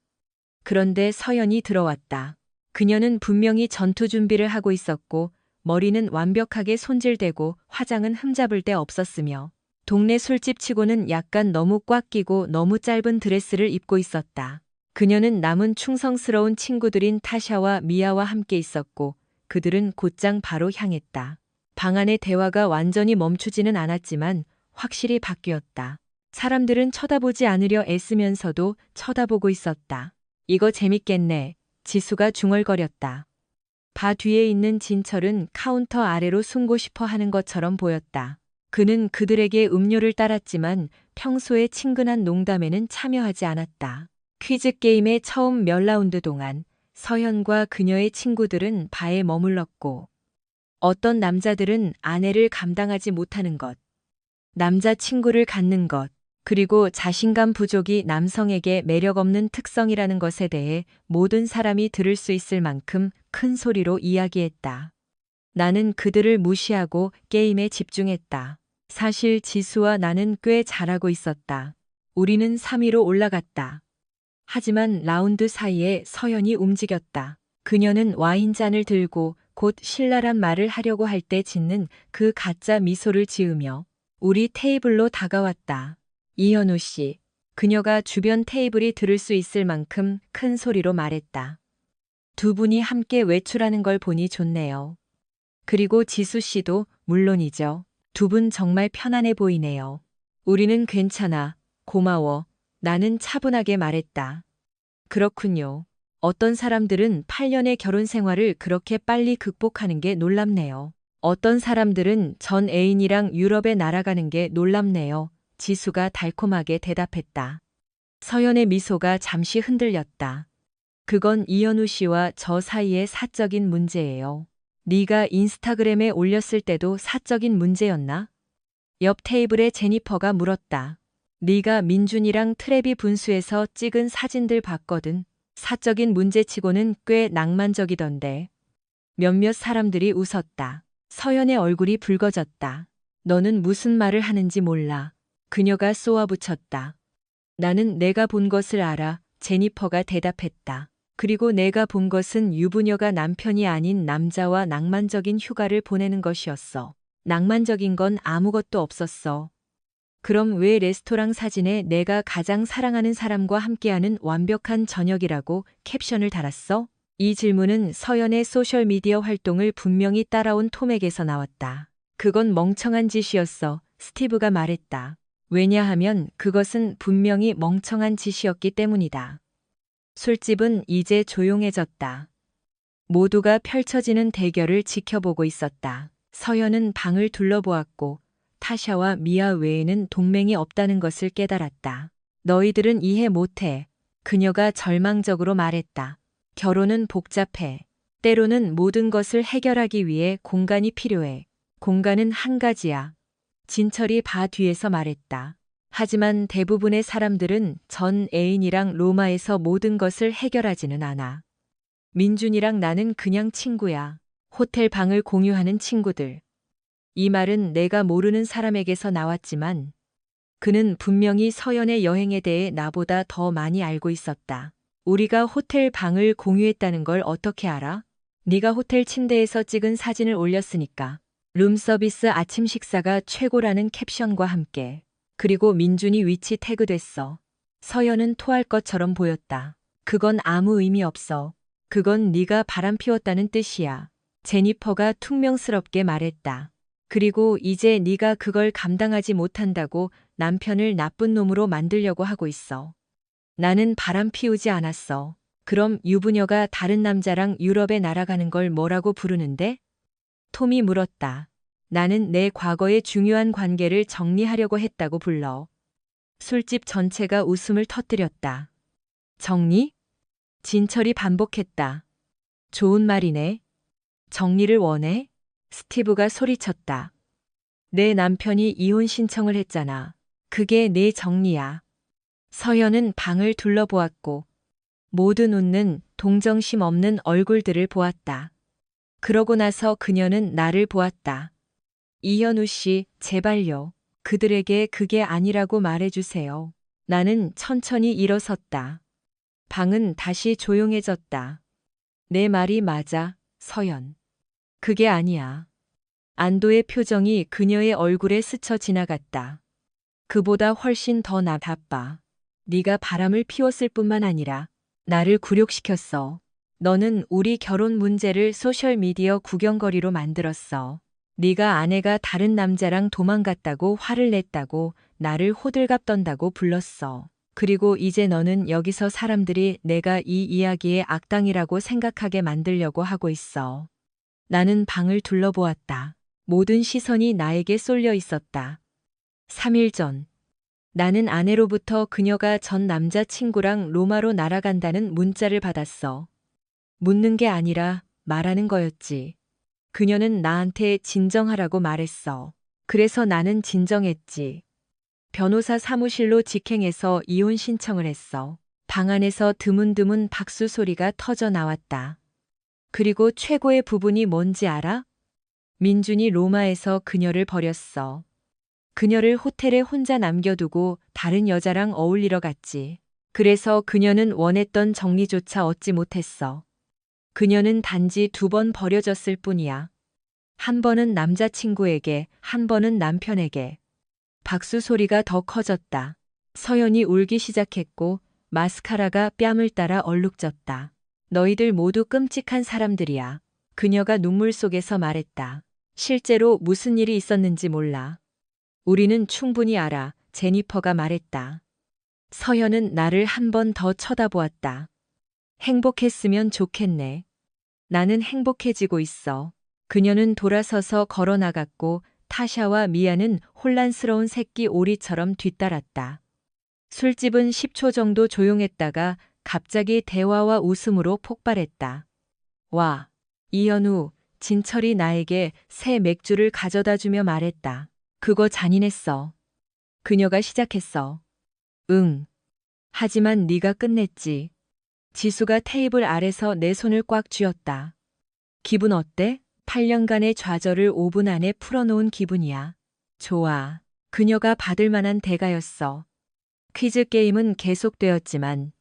그런데 서연이 들어왔다. 그녀는 분명히 전투 준비를 하고 있었고 머리는 완벽하게 손질되고 화장은 흠잡을 데 없었으며 동네 술집 치고는 약간 너무 꽉 끼고 너무 짧은 드레스를 입고 있었다. 그녀는 남은 충성스러운 친구들인 타샤와 미아와 함께 있었고 그들은 곧장 바로 향했다. 방 안의 대화가 완전히 멈추지는 않았지만 확실히 바뀌었다. 사람들은 쳐다보지 않으려 애쓰면서도 쳐다보고 있었다. 이거 재밌겠네. 지수가 중얼거렸다. 바 뒤에 있는 진철은 카운터 아래로 숨고 싶어 하는 것처럼 보였다. 그는 그들에게 음료를 따랐지만 평소에 친근한 농담에는 참여하지 않았다. 퀴즈 게임의 처음 몇 라운드 동안 서현과 그녀의 친구들은 바에 머물렀고 어떤 남자들은 아내를 감당하지 못하는 것, 남자 친구를 갖는 것, 그리고 자신감 부족이 남성에게 매력 없는 특성이라는 것에 대해 모든 사람이 들을 수 있을 만큼 큰 소리로 이야기했다. 나는 그들을 무시하고 게임에 집중했다. 사실 지수와 나는 꽤 잘하고 있었다. 우리는 3위로 올라갔다. 하지만 라운드 사이에 서연이 움직였다. 그녀는 와인잔을 들고 곧 신랄한 말을 하려고 할 때 짓는 그 가짜 미소를 지으며 우리 테이블로 다가왔다. 이현우 씨. 그녀가 주변 테이블이 들을 수 있을 만큼 큰 소리로 말했다. 두 분이 함께 외출하는 걸 보니 좋네요. 그리고 지수 씨도 물론이죠. 두 분 정말 편안해 보이네요. 우리는 괜찮아. 고마워. 나는 차분하게 말했다. 그렇군요. 어떤 사람들은 8년의 결혼 생활을 그렇게 빨리 극복하는 게 놀랍네요. 어떤 사람들은 전 애인이랑 유럽에 날아가는 게 놀랍네요. 지수가 달콤하게 대답했다. 서연의 미소가 잠시 흔들렸다. 그건 이현우 씨와 저 사이의 사적인 문제예요. 네가 인스타그램에 올렸을 때도 사적인 문제였나? 옆 테이블의 제니퍼가 물었다. 네가 민준이랑 트레비 분수에서 찍은 사진들 봤거든. 사적인 문제치고는 꽤 낭만적이던데. 몇몇 사람들이 웃었다. 서연의 얼굴이 붉어졌다. 너는 무슨 말을 하는지 몰라. 그녀가 쏘아붙였다. 나는 내가 본 것을 알아. 제니퍼가 대답했다. 그리고 내가 본 것은 유부녀가 남편이 아닌 남자와 낭만적인 휴가를 보내는 것이었어. 낭만적인 건 아무것도 없었어. 그럼 왜 레스토랑 사진에 내가 가장 사랑하는 사람과 함께하는 완벽한 저녁이라고 캡션을 달았어? 이 질문은 서연의 소셜미디어 활동을 분명히 따라온 톰에게서 나왔다. 그건 멍청한 짓이었어. 스티브가 말했다. 왜냐하면 그것은 분명히 멍청한 짓이었기 때문이다. 술집은 이제 조용해졌다. 모두가 펼쳐지는 대결을 지켜보고 있었다. 서연은 방을 둘러보았고 타샤와 미아 외에는 동맹이 없다는 것을 깨달았다. 너희들은 이해 못해. 그녀가 절망적으로 말했다. 결혼은 복잡해. 때로는 모든 것을 해결하기 위해 공간이 필요해. 공간은 한 가지야. 진철이 바 뒤에서 말했다. 하지만 대부분의 사람들은 전 애인이랑 로마에서 모든 것을 해결하지는 않아. 민준이랑 나는 그냥 친구야. 호텔 방을 공유하는 친구들. 이 말은 내가 모르는 사람에게서 나왔지만 그는 분명히 서연의 여행에 대해 나보다 더 많이 알고 있었다. 우리가 호텔 방을 공유했다는 걸 어떻게 알아? 네가 호텔 침대에서 찍은 사진을 올렸으니까. 룸서비스 아침 식사가 최고라는 캡션과 함께. 그리고 민준이 위치 태그됐어. 서연은 토할 것처럼 보였다. 그건 아무 의미 없어. 그건 네가 바람 피웠다는 뜻이야. 제니퍼가 퉁명스럽게 말했다. 그리고 이제 네가 그걸 감당하지 못한다고 남편을 나쁜 놈으로 만들려고 하고 있어. 나는 바람 피우지 않았어. 그럼 유부녀가 다른 남자랑 유럽에 날아가는 걸 뭐라고 부르는데? 톰이 물었다. 나는 내 과거의 중요한 관계를 정리하려고 했다고 불러. 술집 전체가 웃음을 터뜨렸다. 정리? 진철이 반복했다. 좋은 말이네. 정리를 원해? 스티브가 소리쳤다. 내 남편이 이혼 신청을 했잖아. 그게 내 정리야. 서연은 방을 둘러보았고 모두 웃는 동정심 없는 얼굴들을 보았다. 그러고 나서 그녀는 나를 보았다. 이현우 씨, 제발요. 그들에게 그게 아니라고 말해주세요. 나는 천천히 일어섰다. 방은 다시 조용해졌다. 내 말이 맞아, 서연. 그게 아니야. 안도의 표정이 그녀의 얼굴에 스쳐 지나갔다. 그보다 훨씬 더 나빠. 네가 바람을 피웠을 뿐만 아니라 나를 굴욕시켰어. 너는 우리 결혼 문제를 소셜미디어 구경거리로 만들었어. 네가 아내가 다른 남자랑 도망갔다고 화를 냈다고 나를 호들갑 떤다고 불렀어. 그리고 이제 너는 여기서 사람들이 내가 이 이야기의 악당이라고 생각하게 만들려고 하고 있어. 나는 방을 둘러보았다. 모든 시선이 나에게 쏠려 있었다. 3일 전. 나는 아내로부터 그녀가 전 남자친구랑 로마로 날아간다는 문자를 받았어. 묻는 게 아니라 말하는 거였지. 그녀는 나한테 진정하라고 말했어. 그래서 나는 진정했지. 변호사 사무실로 직행해서 이혼 신청을 했어. 방 안에서 드문드문 박수 소리가 터져 나왔다. 그리고 최고의 부분이 뭔지 알아? 민준이 로마에서 그녀를 버렸어. 그녀를 호텔에 혼자 남겨두고 다른 여자랑 어울리러 갔지. 그래서 그녀는 원했던 정리조차 얻지 못했어. 그녀는 단지 2번 버려졌을 뿐이야. 한 번은 남자친구에게, 한 번은 남편에게. 박수 소리가 더 커졌다. 서연이 울기 시작했고 마스카라가 뺨을 따라 얼룩졌다. 너희들 모두 끔찍한 사람들이야. 그녀가 눈물 속에서 말했다. 실제로 무슨 일이 있었는지 몰라. 우리는 충분히 알아. 제니퍼가 말했다. 서연은 나를 한 번 더 쳐다보았다. 행복했으면 좋겠네. 나는 행복해지고 있어. 그녀는 돌아서서 걸어 나갔고 타샤와 미아는 혼란스러운 새끼 오리처럼 뒤따랐다. 술집은 10초 정도 조용했다가 갑자기 대화와 웃음으로 폭발했다. 와, 이현우, 진철이 나에게 새 맥주를 가져다 주며 말했다. 그거 잔인했어. 그녀가 시작했어. 응. 하지만 네가 끝냈지. 지수가 테이블 아래서 내 손을 꽉 쥐었다. 기분 어때? 8년간의 좌절을 5분 안에 풀어놓은 기분이야. 좋아. 그녀가 받을 만한 대가였어. 퀴즈 게임은 계속되었지만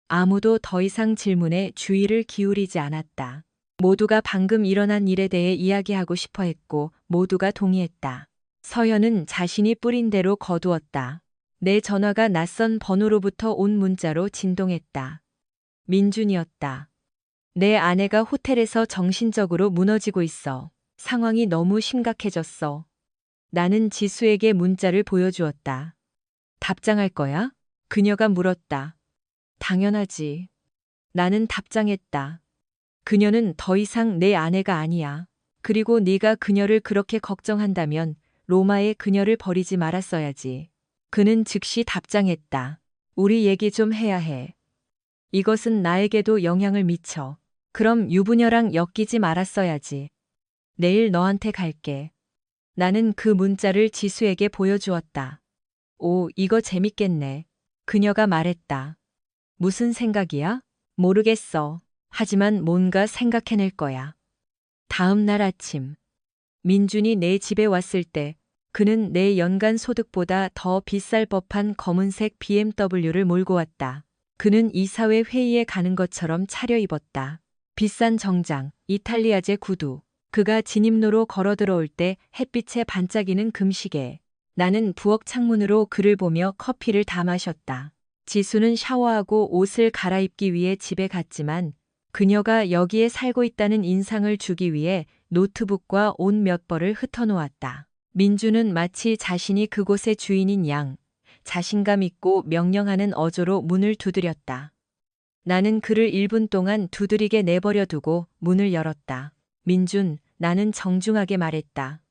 아무도 더 이상 질문에 주의를 기울이지 않았다. 모두가 방금 일어난 일에 대해 이야기하고 싶어 했고 모두가 동의했다. 서연은 자신이 뿌린 대로 거두었다. 내 전화가 낯선 번호로부터 온 문자로 진동했다. 민준이었다. 내 아내가 호텔에서 정신적으로 무너지고 있어. 상황이 너무 심각해졌어. 나는 지수에게 문자를 보여주었다. 답장할 거야? 그녀가 물었다. 당연하지. 나는 답장했다. 그녀는 더 이상 내 아내가 아니야. 그리고 네가 그녀를 그렇게 걱정한다면 로마에 그녀를 버리지 말았어야지. 그는 즉시 답장했다. 우리 얘기 좀 해야 해. 이것은 나에게도 영향을 미쳐. 그럼 유부녀랑 엮이지 말았어야지. 내일 너한테 갈게. 나는 그 문자를 지수에게 보여주었다. 오, 이거 재밌겠네. 그녀가 말했다. 무슨 생각이야? 모르겠어. 하지만 뭔가 생각해낼 거야. 다음 날 아침. 민준이 내 집에 왔을 때 그는 내 연간 소득보다 더 비쌀 법한 검은색 BMW를 몰고 왔다. 그는 이사회 회의에 가는 것처럼 차려입었다. 비싼 정장, 이탈리아제 구두. 그가 진입로로 걸어 들어올 때 햇빛에 반짝이는 금시계. 나는 부엌 창문으로 그를 보며 커피를 다 마셨다. 지수는 샤워하고 옷을 갈아입기 위해 집에 갔지만 그녀가 여기에 살고 있다는 인상을 주기 위해 노트북과 옷 몇 벌을 흩어놓았다. 민주는 마치 자신이 그곳의 주인인 양, 자신감 있고 명령하는 어조로 문을 두드렸다. 나는 그를 1분 동안 두드리게 내버려 두고 문을 열었다. 민준, 나는 정중하게 말했다.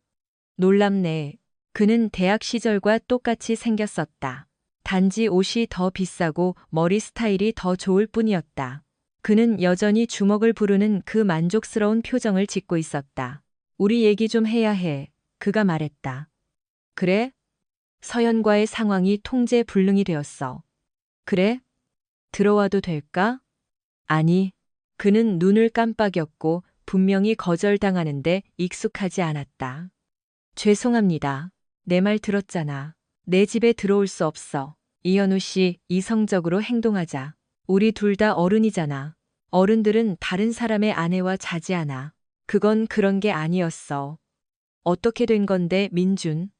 놀랍네. 그는 대학 시절과 똑같이 생겼었다. 단지 옷이 더 비싸고 머리 스타일이 더 좋을 뿐이었다. 그는 여전히 주먹을 부르는 그 만족스러운 표정을 짓고 있었다. 우리 얘기 좀 해야 해. 그가 말했다. 그래? 서연과의 상황이 통제 불능이 되었어. 그래? 들어와도 될까? 아니. 그는 눈을 깜빡였고 분명히 거절당하는데 익숙하지 않았다. 죄송합니다. 내 말 들었잖아. 내 집에 들어올 수 없어. 이현우 씨, 이성적으로 행동하자. 우리 둘 다 어른이잖아. 어른들은 다른 사람의 아내와 자지 않아. 그건 그런 게 아니었어. 어떻게 된 건데, 민준?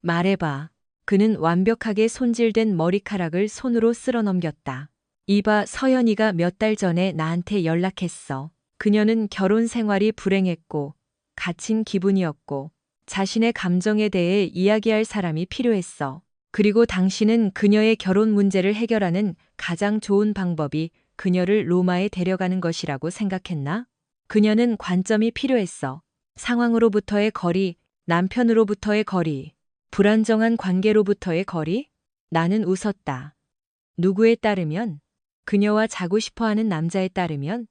말해봐. 그는 완벽하게 손질된 머리카락을 손으로 쓸어 넘겼다. 이봐, 서연이가 몇 달 전에 나한테 연락했어. 그녀는 결혼 생활이 불행했고, 갇힌 기분이었고, 자신의 감정에 대해 이야기할 사람이 필요했어. 그리고 당신은 그녀의 결혼 문제를 해결하는 가장 좋은 방법이 그녀를 로마에 데려가는 것이라고 생각했나? 그녀는 관점이 필요했어. 상황으로부터의 거리, 남편으로부터의 거리, 불안정한 관계로부터의 거리? 나는 웃었다. 누구에 따르면? 그녀와 자고 싶어하는 남자에 따르면?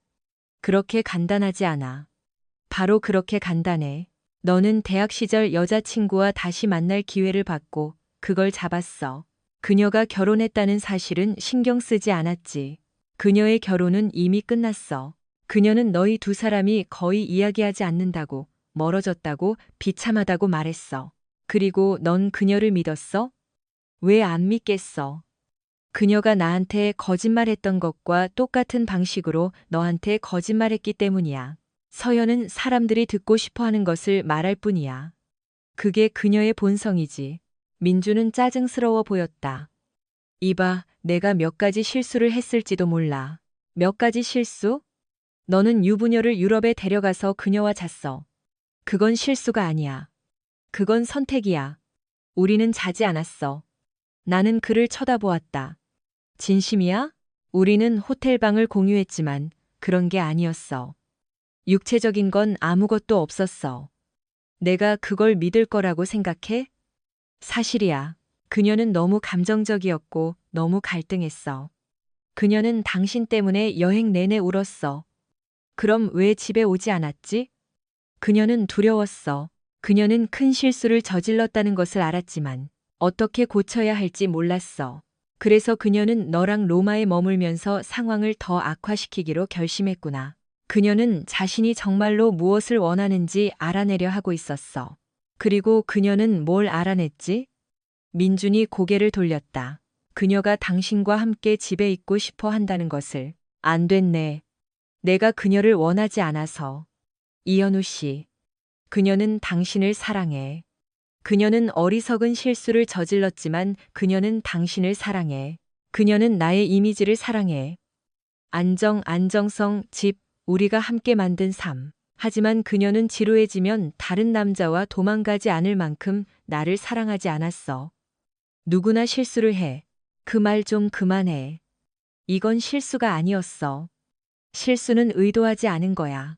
그렇게 간단하지 않아. 바로 그렇게 간단해. 너는 대학 시절 여자친구와 다시 만날 기회를 받고 그걸 잡았어. 그녀가 결혼했다는 사실은 신경 쓰지 않았지. 그녀의 결혼은 이미 끝났어. 그녀는 너희 두 사람이 거의 이야기하지 않는다고, 멀어졌다고, 비참하다고 말했어. 그리고 넌 그녀를 믿었어? 왜 안 믿겠어? 그녀가 나한테 거짓말했던 것과 똑같은 방식으로 너한테 거짓말했기 때문이야. 서연은 사람들이 듣고 싶어 하는 것을 말할 뿐이야. 그게 그녀의 본성이지. 민주는 짜증스러워 보였다. 이봐, 내가 몇 가지 실수를 했을지도 몰라. 몇 가지 실수? 너는 유부녀를 유럽에 데려가서 그녀와 잤어. 그건 실수가 아니야. 그건 선택이야. 우리는 자지 않았어. 나는 그를 쳐다보았다. 진심이야? 우리는 호텔방을 공유했지만 그런 게 아니었어. 육체적인 건 아무것도 없었어. 내가 그걸 믿을 거라고 생각해? 사실이야. 그녀는 너무 감정적이었고 너무 갈등했어. 그녀는 당신 때문에 여행 내내 울었어. 그럼 왜 집에 오지 않았지? 그녀는 두려웠어. 그녀는 큰 실수를 저질렀다는 것을 알았지만 어떻게 고쳐야 할지 몰랐어. 그래서 그녀는 너랑 로마에 머물면서 상황을 더 악화시키기로 결심했구나. 그녀는 자신이 정말로 무엇을 원하는지 알아내려 하고 있었어. 그리고 그녀는 뭘 알아냈지? 민준이 고개를 돌렸다. 그녀가 당신과 함께 집에 있고 싶어 한다는 것을. 안 됐네. 내가 그녀를 원하지 않아서. 이현우 씨. 그녀는 당신을 사랑해. 그녀는 어리석은 실수를 저질렀지만 그녀는 당신을 사랑해. 그녀는 나의 이미지를 사랑해. 안정성, 집, 우리가 함께 만든 삶. 하지만 그녀는 지루해지면 다른 남자와 도망가지 않을 만큼 나를 사랑하지 않았어. 누구나 실수를 해. 그 말 좀 그만해. 이건 실수가 아니었어. 실수는 의도하지 않은 거야.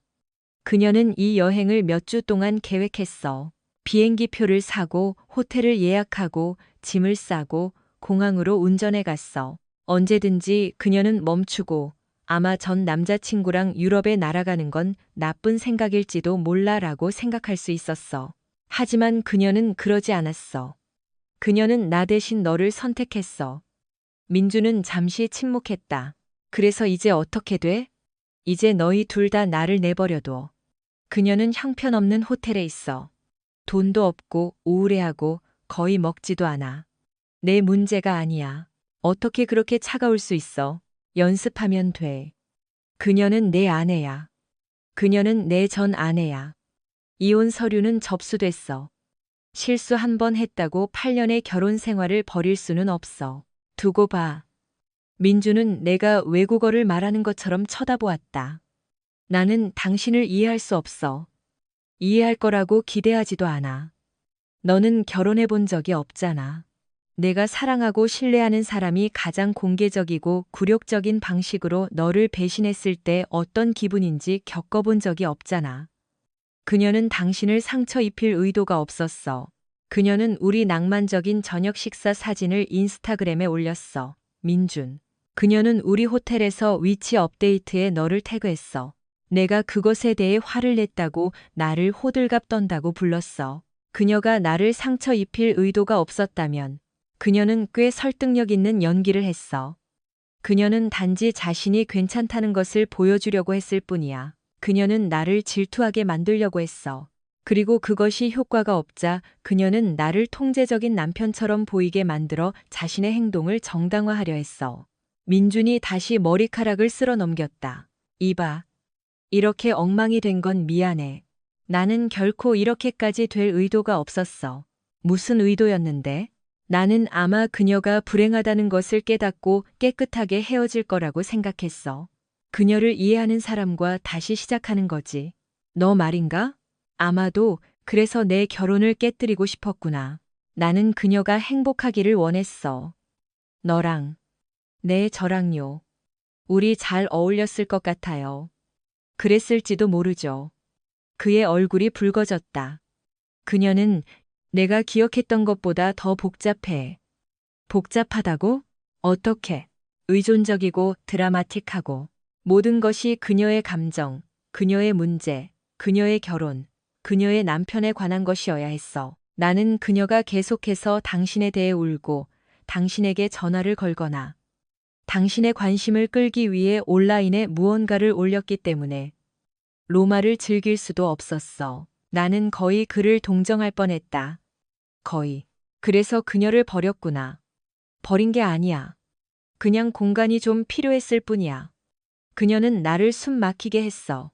그녀는 이 여행을 몇 주 동안 계획했어. 비행기 표를 사고 호텔을 예약하고 짐을 싸고 공항으로 운전해 갔어. 언제든지 그녀는 멈추고 아마 전 남자친구랑 유럽에 날아가는 건 나쁜 생각일지도 몰라라고 생각할 수 있었어. 하지만 그녀는 그러지 않았어. 그녀는 나 대신 너를 선택했어. 민주는 잠시 침묵했다. 그래서 이제 어떻게 돼? 이제 너희 둘 다 나를 내버려둬. 그녀는 형편없는 호텔에 있어. 돈도 없고 우울해하고 거의 먹지도 않아. 내 문제가 아니야. 어떻게 그렇게 차가울 수 있어? 연습하면 돼. 그녀는 내 아내야. 그녀는 내 전 아내야. 이혼 서류는 접수됐어. 실수 한 번 했다고 8년의 결혼 생활을 버릴 수는 없어. 두고 봐. 민주는 내가 외국어를 말하는 것처럼 쳐다보았다. 나는 당신을 이해할 수 없어. 이해할 거라고 기대하지도 않아. 너는 결혼해 본 적이 없잖아. 내가 사랑하고 신뢰하는 사람이 가장 공개적이고 굴욕적인 방식으로 너를 배신했을 때 어떤 기분인지 겪어본 적이 없잖아. 그녀는 당신을 상처 입힐 의도가 없었어. 그녀는 우리 낭만적인 저녁 식사 사진을 인스타그램에 올렸어. 민준. 그녀는 우리 호텔에서 위치 업데이트에 너를 태그했어. 내가 그것에 대해 화를 냈다고 나를 호들갑 떤다고 불렀어. 그녀가 나를 상처 입힐 의도가 없었다면 그녀는 꽤 설득력 있는 연기를 했어. 그녀는 단지 자신이 괜찮다는 것을 보여주려고 했을 뿐이야. 그녀는 나를 질투하게 만들려고 했어. 그리고 그것이 효과가 없자 그녀는 나를 통제적인 남편처럼 보이게 만들어 자신의 행동을 정당화하려 했어. 민준이 다시 머리카락을 쓸어 넘겼다. 이봐. 이렇게 엉망이 된 건 미안해. 나는 결코 이렇게까지 될 의도가 없었어. 무슨 의도였는데? 나는 아마 그녀가 불행하다는 것을 깨닫고 깨끗하게 헤어질 거라고 생각했어. 그녀를 이해하는 사람과 다시 시작하는 거지. 너 말인가? 아마도 그래서 내 결혼을 깨뜨리고 싶었구나. 나는 그녀가 행복하기를 원했어. 너랑, 네, 저랑요. 우리 잘 어울렸을 것 같아요. 그랬을지도 모르죠. 그의 얼굴이 붉어졌다. 그녀는 내가 기억했던 것보다 더 복잡해. 복잡하다고? 어떻게? 의존적이고 드라마틱하고. 모든 것이 그녀의 감정, 그녀의 문제, 그녀의 결혼, 그녀의 남편에 관한 것이어야 했어. 나는 그녀가 계속해서 당신에 대해 울고 당신에게 전화를 걸거나 당신의 관심을 끌기 위해 온라인에 무언가를 올렸기 때문에 로마를 즐길 수도 없었어. 나는 거의 그를 동정할 뻔했다. 거의. 그래서 그녀를 버렸구나. 버린 게 아니야. 그냥 공간이 좀 필요했을 뿐이야. 그녀는 나를 숨 막히게 했어.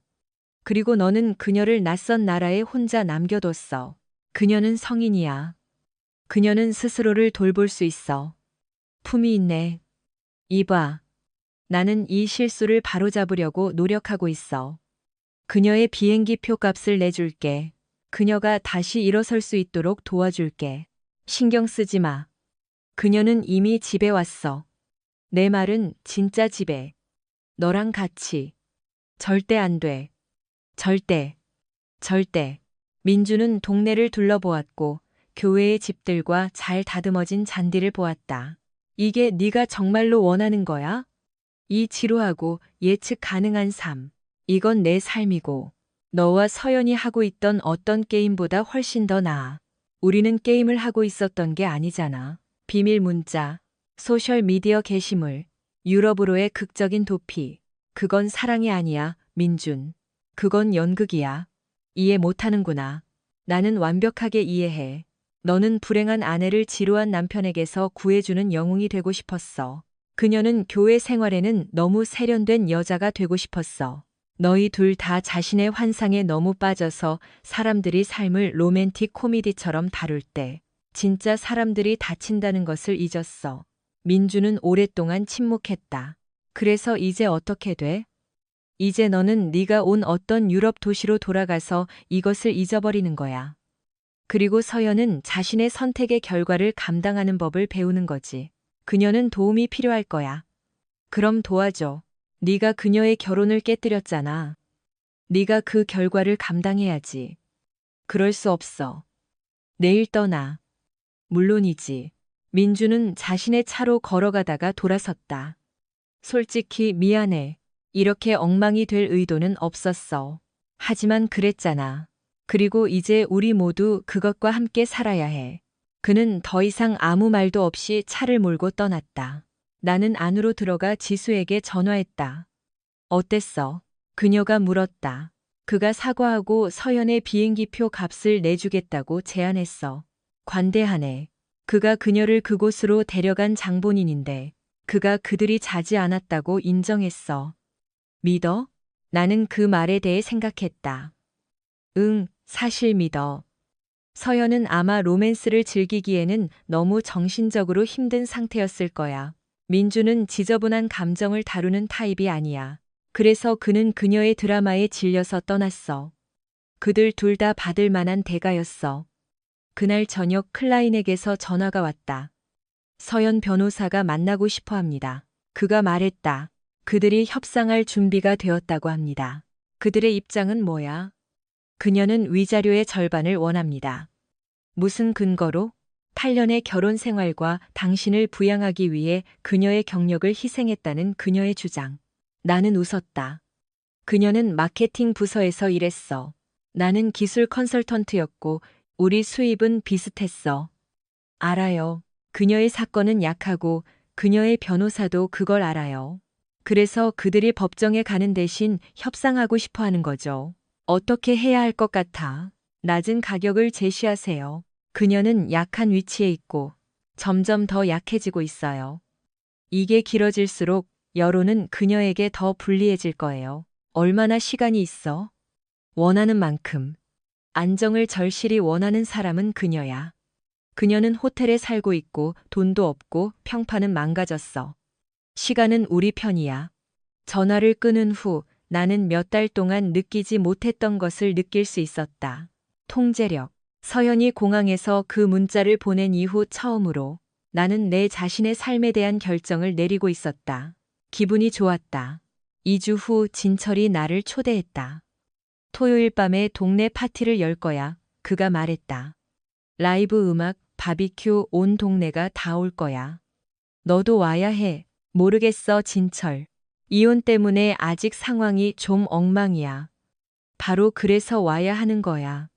그리고 너는 그녀를 낯선 나라에 혼자 남겨뒀어. 그녀는 성인이야. 그녀는 스스로를 돌볼 수 있어. 품이 있네. 이봐. 나는 이 실수를 바로잡으려고 노력하고 있어. 그녀의 비행기 표 값을 내줄게. 그녀가 다시 일어설 수 있도록 도와줄게. 신경 쓰지 마. 그녀는 이미 집에 왔어. 내 말은 진짜 집에. 너랑 같이. 절대 안 돼. 절대. 절대. 민주는 동네를 둘러보았고 교회의 집들과 잘 다듬어진 잔디를 보았다. 이게 네가 정말로 원하는 거야? 이 지루하고 예측 가능한 삶. 이건 내 삶이고 너와 서연이 하고 있던 어떤 게임보다 훨씬 더 나아. 우리는 게임을 하고 있었던 게 아니잖아. 비밀 문자, 소셜미디어 게시물, 유럽으로의 극적인 도피. 그건 사랑이 아니야, 민준. 그건 연극이야. 이해 못하는구나. 나는 완벽하게 이해해. 너는 불행한 아내를 지루한 남편에게서 구해주는 영웅이 되고 싶었어. 그녀는 교회 생활에는 너무 세련된 여자가 되고 싶었어. 너희 둘 다 자신의 환상에 너무 빠져서 사람들이 삶을 로맨틱 코미디처럼 다룰 때 진짜 사람들이 다친다는 것을 잊었어. 민주는 오랫동안 침묵했다. 그래서 이제 어떻게 돼? 이제 너는 네가 온 어떤 유럽 도시로 돌아가서 이것을 잊어버리는 거야. 그리고 서연은 자신의 선택의 결과를 감당하는 법을 배우는 거지. 그녀는 도움이 필요할 거야. 그럼 도와줘. 네가 그녀의 결혼을 깨뜨렸잖아. 네가 그 결과를 감당해야지. 그럴 수 없어. 내일 떠나. 물론이지. 민주는 자신의 차로 걸어가다가 돌아섰다. 솔직히 미안해. 이렇게 엉망이 될 의도는 없었어. 하지만 그랬잖아. 그리고 이제 우리 모두 그것과 함께 살아야 해. 그는 더 이상 아무 말도 없이 차를 몰고 떠났다. 나는 안으로 들어가 지수에게 전화했다. 어땠어? 그녀가 물었다. 그가 사과하고 서연의 비행기표 값을 내주겠다고 제안했어. 관대하네. 그가 그녀를 그곳으로 데려간 장본인인데 그가 그들이 자지 않았다고 인정했어. 믿어? 나는 그 말에 대해 생각했다. 응, 사실 믿어. 서연은 아마 로맨스를 즐기기에는 너무 정신적으로 힘든 상태였을 거야. 민주는 지저분한 감정을 다루는 타입이 아니야. 그래서 그는 그녀의 드라마에 질려서 떠났어. 그들 둘 다 받을 만한 대가였어. 그날 저녁 클라인에게서 전화가 왔다. 서연 변호사가 만나고 싶어 합니다. 그가 말했다. 그들이 협상할 준비가 되었다고 합니다. 그들의 입장은 뭐야? 그녀는 위자료의 절반을 원합니다. 무슨 근거로? 8년의 결혼 생활과 당신을 부양하기 위해 그녀의 경력을 희생했다는 그녀의 주장. 나는 웃었다. 그녀는 마케팅 부서에서 일했어. 나는 기술 컨설턴트였고 우리 수입은 비슷했어. 알아요. 그녀의 사건은 약하고 그녀의 변호사도 그걸 알아요. 그래서 그들이 법정에 가는 대신 협상하고 싶어 하는 거죠. 어떻게 해야 할 것 같아? 낮은 가격을 제시하세요. 그녀는 약한 위치에 있고 점점 더 약해지고 있어요. 이게 길어질수록 여론은 그녀에게 더 불리해질 거예요. 얼마나 시간이 있어? 원하는 만큼. 안정을 절실히 원하는 사람은 그녀야. 그녀는 호텔에 살고 있고 돈도 없고 평판은 망가졌어. 시간은 우리 편이야. 전화를 끊은 후 나는 몇 달 동안 느끼지 못했던 것을 느낄 수 있었다. 통제력. 서연이 공항에서 그 문자를 보낸 이후 처음으로 나는 내 자신의 삶에 대한 결정을 내리고 있었다. 기분이 좋았다. 2주 후 진철이 나를 초대했다. 토요일 밤에 동네 파티를 열 거야. 그가 말했다. 라이브 음악, 바비큐 온 동네가 다 올 거야. 너도 와야 해. 모르겠어, 진철. 이혼 때문에 아직 상황이 좀 엉망이야. 바로 그래서 와야 하는 거야.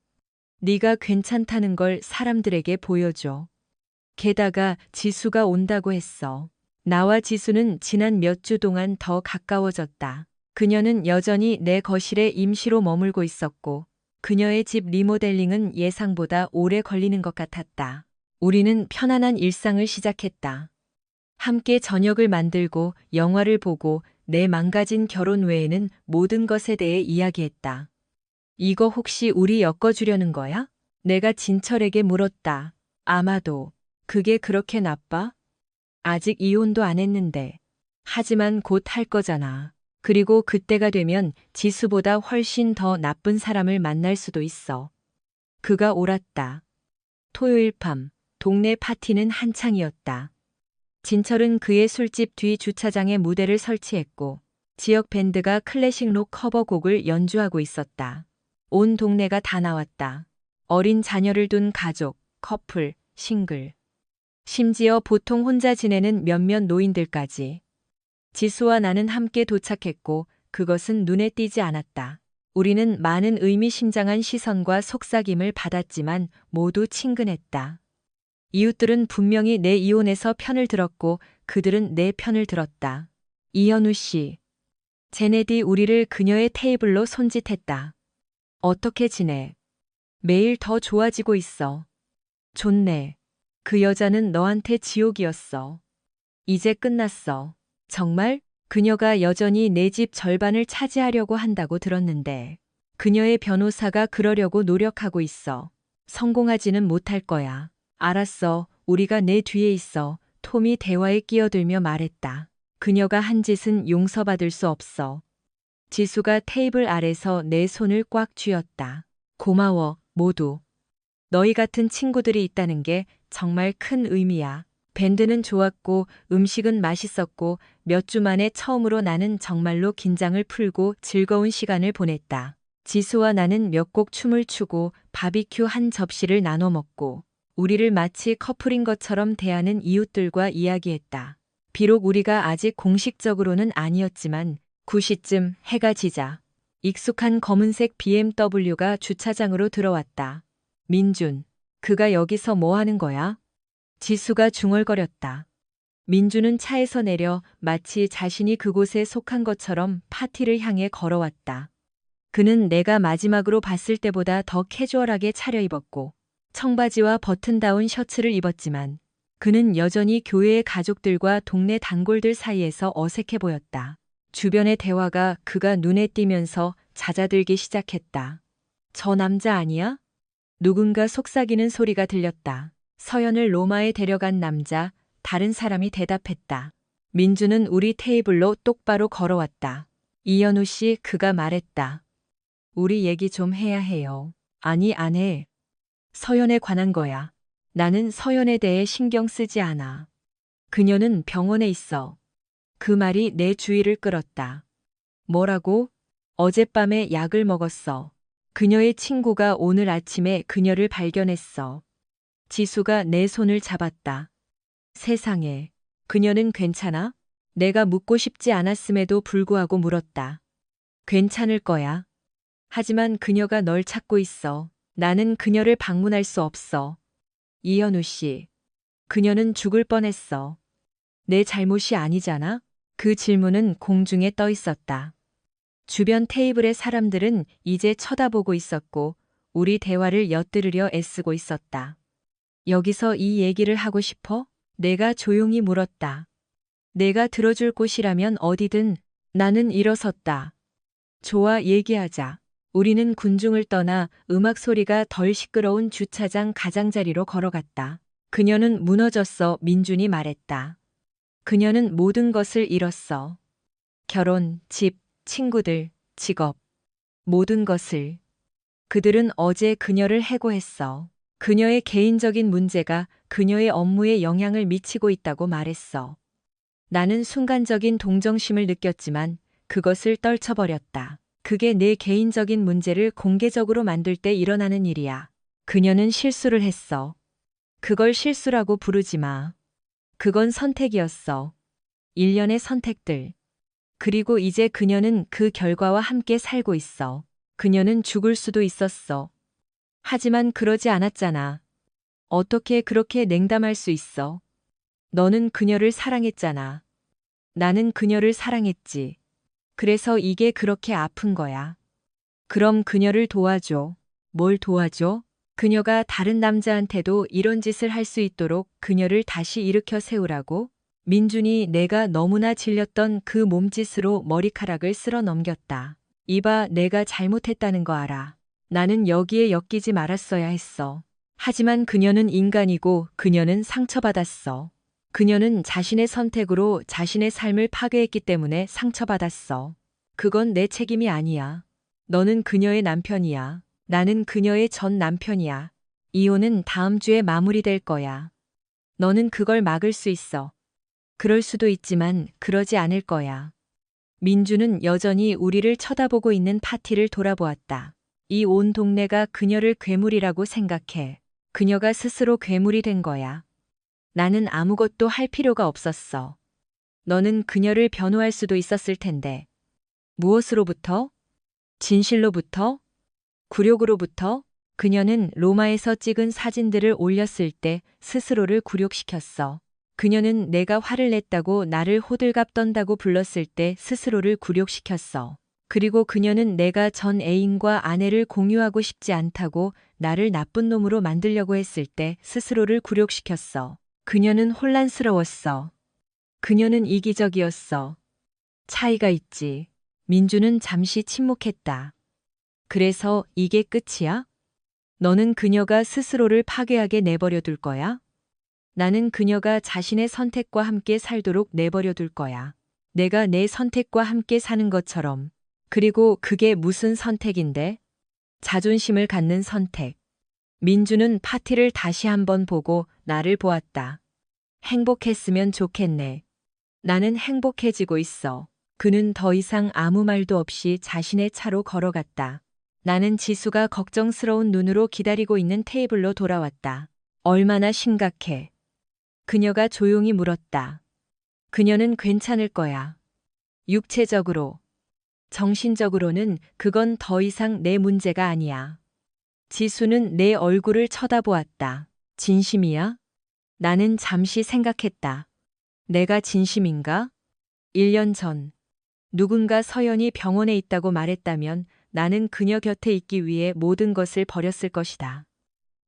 네가 괜찮다는 걸 사람들에게 보여줘. 게다가 지수가 온다고 했어. 나와 지수는 지난 몇 주 동안 더 가까워졌다. 그녀는 여전히 내 거실에 임시로 머물고 있었고 그녀의 집 리모델링은 예상보다 오래 걸리는 것 같았다. 우리는 편안한 일상을 시작했다. 함께 저녁을 만들고 영화를 보고 내 망가진 결혼 외에는 모든 것에 대해 이야기했다. 이거 혹시 우리 엮어주려는 거야? 내가 진철에게 물었다. 아마도. 그게 그렇게 나빠? 아직 이혼도 안 했는데. 하지만 곧 할 거잖아. 그리고 그때가 되면 지수보다 훨씬 더 나쁜 사람을 만날 수도 있어. 그가 옳았다. 토요일 밤, 동네 파티는 한창이었다. 진철은 그의 술집 뒤 주차장에 무대를 설치했고, 지역 밴드가 클래식 록 커버곡을 연주하고 있었다. 온 동네가 다 나왔다. 어린 자녀를 둔 가족, 커플, 싱글. 심지어 보통 혼자 지내는 몇몇 노인들까지. 지수와 나는 함께 도착했고 그것은 눈에 띄지 않았다. 우리는 많은 의미심장한 시선과 속삭임을 받았지만 모두 친근했다. 이웃들은 분명히 내 이혼에서 편을 들었고 그들은 내 편을 들었다. 이현우 씨. 제네디 우리를 그녀의 테이블로 손짓했다. 어떻게 지내? 매일 더 좋아지고 있어. 좋네. 그 여자는 너한테 지옥이었어. 이제 끝났어. 정말? 그녀가 여전히 내 집 절반을 차지하려고 한다고 들었는데. 그녀의 변호사가 그러려고 노력하고 있어. 성공하지는 못할 거야. 알았어. 우리가 내 뒤에 있어. 톰이 대화에 끼어들며 말했다. 그녀가 한 짓은 용서받을 수 없어. 지수가 테이블 아래서 내 손을 꽉 쥐었다. 고마워, 모두. 너희 같은 친구들이 있다는 게 정말 큰 의미야. 밴드는 좋았고 음식은 맛있었고 몇 주 만에 처음으로 나는 정말로 긴장을 풀고 즐거운 시간을 보냈다. 지수와 나는 몇 곡 춤을 추고 바비큐 한 접시를 나눠 먹고 우리를 마치 커플인 것처럼 대하는 이웃들과 이야기했다. 비록 우리가 아직 공식적으로는 아니었지만 9시쯤 해가 지자 익숙한 검은색 BMW가 주차장으로 들어왔다. 민준, 그가 여기서 뭐 하는 거야? 지수가 중얼거렸다. 민준은 차에서 내려 마치 자신이 그곳에 속한 것처럼 파티를 향해 걸어왔다. 그는 내가 마지막으로 봤을 때보다 더 캐주얼하게 차려입었고 청바지와 버튼다운 셔츠를 입었지만 그는 여전히 교회의 가족들과 동네 단골들 사이에서 어색해 보였다. 주변의 대화가 그가 눈에 띄면서 잦아들기 시작했다. 저 남자 아니야? 누군가 속삭이는 소리가 들렸다. 서연을 로마에 데려간 남자, 다른 사람이 대답했다. 민주는 우리 테이블로 똑바로 걸어왔다. 이현우 씨, 그가 말했다. 우리 얘기 좀 해야 해요. 아니, 안 해. 서연에 관한 거야. 나는 서연에 대해 신경 쓰지 않아. 그녀는 병원에 있어. 그 말이 내 주의를 끌었다. 뭐라고? 어젯밤에 약을 먹었어. 그녀의 친구가 오늘 아침에 그녀를 발견했어. 지수가 내 손을 잡았다. 세상에. 그녀는 괜찮아? 내가 묻고 싶지 않았음에도 불구하고 물었다. 괜찮을 거야. 하지만 그녀가 널 찾고 있어. 나는 그녀를 방문할 수 없어. 이현우 씨. 그녀는 죽을 뻔했어. 내 잘못이 아니잖아? 그 질문은 공중에 떠 있었다. 주변 테이블의 사람들은 이제 쳐다보고 있었고, 우리 대화를 엿들으려 애쓰고 있었다. 여기서 이 얘기를 하고 싶어? 내가 조용히 물었다. 내가 들어줄 곳이라면 어디든. 나는 일어섰다. 좋아, 얘기하자. 우리는 군중을 떠나 음악 소리가 덜 시끄러운 주차장 가장자리로 걸어갔다. 그녀는 무너졌어, 민준이 말했다. 그녀는 모든 것을 잃었어. 결혼, 집, 친구들, 직업. 모든 것을. 그들은 어제 그녀를 해고했어. 그녀의 개인적인 문제가 그녀의 업무에 영향을 미치고 있다고 말했어. 나는 순간적인 동정심을 느꼈지만 그것을 떨쳐버렸다. 그게 내 개인적인 문제를 공개적으로 만들 때 일어나는 일이야. 그녀는 실수를 했어. 그걸 실수라고 부르지 마. 그건 선택이었어. 일련의 선택들. 그리고 이제 그녀는 그 결과와 함께 살고 있어. 그녀는 죽을 수도 있었어. 하지만 그러지 않았잖아. 어떻게 그렇게 냉담할 수 있어? 너는 그녀를 사랑했잖아. 나는 그녀를 사랑했지. 그래서 이게 그렇게 아픈 거야. 그럼 그녀를 도와줘. 뭘 도와줘? 그녀가 다른 남자한테도 이런 짓을 할 수 있도록 그녀를 다시 일으켜 세우라고? 민준이 내가 너무나 질렸던 그 몸짓으로 머리카락을 쓸어 넘겼다. 이봐, 내가 잘못했다는 거 알아. 나는 여기에 엮이지 말았어야 했어. 하지만 그녀는 인간이고 그녀는 상처받았어. 그녀는 자신의 선택으로 자신의 삶을 파괴했기 때문에 상처받았어. 그건 내 책임이 아니야. 너는 그녀의 남편이야. 나는 그녀의 전 남편이야. 이혼은 다음 주에 마무리될 거야. 너는 그걸 막을 수 있어. 그럴 수도 있지만 그러지 않을 거야. 민주는 여전히 우리를 쳐다보고 있는 파티를 돌아보았다. 이 온 동네가 그녀를 괴물이라고 생각해. 그녀가 스스로 괴물이 된 거야. 나는 아무것도 할 필요가 없었어. 너는 그녀를 변호할 수도 있었을 텐데. 무엇으로부터? 진실로부터? 굴욕으로부터? 그녀는 로마에서 찍은 사진들을 올렸을 때 스스로를 굴욕시켰어. 그녀는 내가 화를 냈다고 나를 호들갑 떤다고 불렀을 때 스스로를 굴욕시켰어. 그리고 그녀는 내가 전 애인과 아내를 공유하고 싶지 않다고 나를 나쁜 놈으로 만들려고 했을 때 스스로를 굴욕시켰어. 그녀는 혼란스러웠어. 그녀는 이기적이었어. 차이가 있지. 민주는 잠시 침묵했다. 그래서 이게 끝이야? 너는 그녀가 스스로를 파괴하게 내버려 둘 거야? 나는 그녀가 자신의 선택과 함께 살도록 내버려 둘 거야. 내가 내 선택과 함께 사는 것처럼. 그리고 그게 무슨 선택인데? 자존심을 갖는 선택. 민주는 파티를 다시 한번 보고 나를 보았다. 행복했으면 좋겠네. 나는 행복해지고 있어. 그는 더 이상 아무 말도 없이 자신의 차로 걸어갔다. 나는 지수가 걱정스러운 눈으로 기다리고 있는 테이블로 돌아왔다. 얼마나 심각해? 그녀가 조용히 물었다. 그녀는 괜찮을 거야. 육체적으로. 정신적으로는 그건 더 이상 내 문제가 아니야. 지수는 내 얼굴을 쳐다보았다. 진심이야? 나는 잠시 생각했다. 내가 진심인가? 1년 전. 누군가 서연이 병원에 있다고 말했다면 나는 그녀 곁에 있기 위해 모든 것을 버렸을 것이다.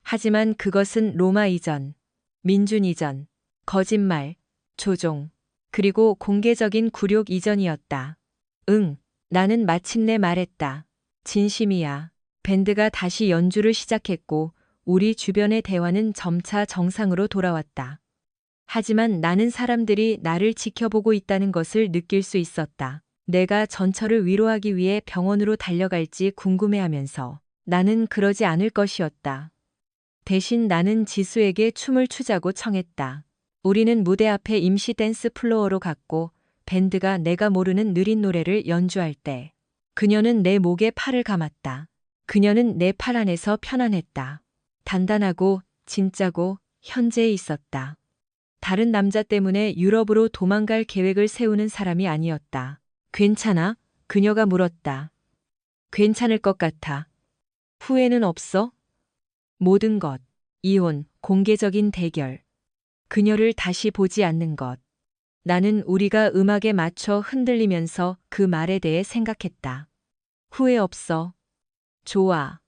하지만 그것은 로마 이전, 민준 이전, 거짓말, 조종, 그리고 공개적인 굴욕 이전이었다. 응, 나는 마침내 말했다. 진심이야. 밴드가 다시 연주를 시작했고 우리 주변의 대화는 점차 정상으로 돌아왔다. 하지만 나는 사람들이 나를 지켜보고 있다는 것을 느낄 수 있었다. 내가 전철을 위로하기 위해 병원으로 달려갈지 궁금해하면서 나는 그러지 않을 것이었다. 대신 나는 지수에게 춤을 추자고 청했다. 우리는 무대 앞에 임시 댄스 플로어로 갔고 밴드가 내가 모르는 느린 노래를 연주할 때 그녀는 내 목에 팔을 감았다. 그녀는 내 팔 안에서 편안했다. 단단하고 진짜고 현재에 있었다. 다른 남자 때문에 유럽으로 도망갈 계획을 세우는 사람이 아니었다. 괜찮아? 그녀가 물었다. 괜찮을 것 같아. 후회는 없어? 모든 것. 이혼, 공개적인 대결. 그녀를 다시 보지 않는 것. 나는 우리가 음악에 맞춰 흔들리면서 그 말에 대해 생각했다. 후회 없어. 좋아.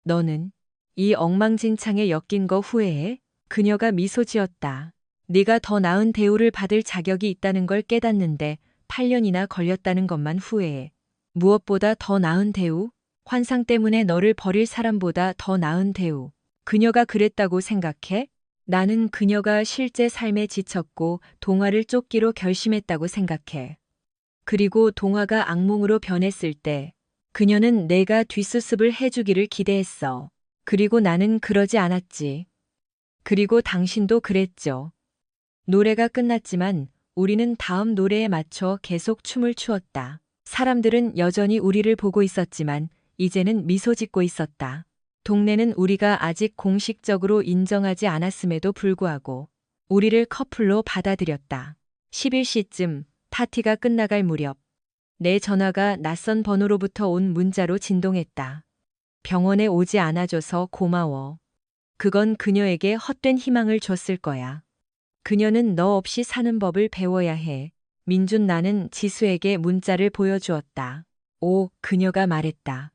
너는? 이 엉망진창에 엮인 거 후회해? 그녀가 미소 지었다. 네가 더 나은 대우를 받을 자격이 있다는 걸 깨닫는데 8년이나 걸렸다는 것만 후회해. 무엇보다 더 나은 대우? 환상 때문에 너를 버릴 사람보다 더 나은 대우. 그녀가 그랬다고 생각해? 나는 그녀가 실제 삶에 지쳤고 동화를 쫓기로 결심했다고 생각해. 그리고 동화가 악몽으로 변했을 때 그녀는 내가 뒷수습을 해주기를 기대했어. 그리고 나는 그러지 않았지. 그리고 당신도 그랬죠. 노래가 끝났지만 우리는 다음 노래에 맞춰 계속 춤을 추었다. 사람들은 여전히 우리를 보고 있었지만 이제는 미소 짓고 있었다. 동네는 우리가 아직 공식적으로 인정하지 않았음에도 불구하고 우리를 커플로 받아들였다. 11시쯤 파티가 끝나갈 무렵 내 전화가 낯선 번호로부터 온 문자로 진동했다. 병원에 오지 않아줘서 고마워. 그건 그녀에게 헛된 희망을 줬을 거야. 그녀는 너 없이 사는 법을 배워야 해. 민준 나는 지수에게 문자를 보여주었다. 오, 그녀가 말했다.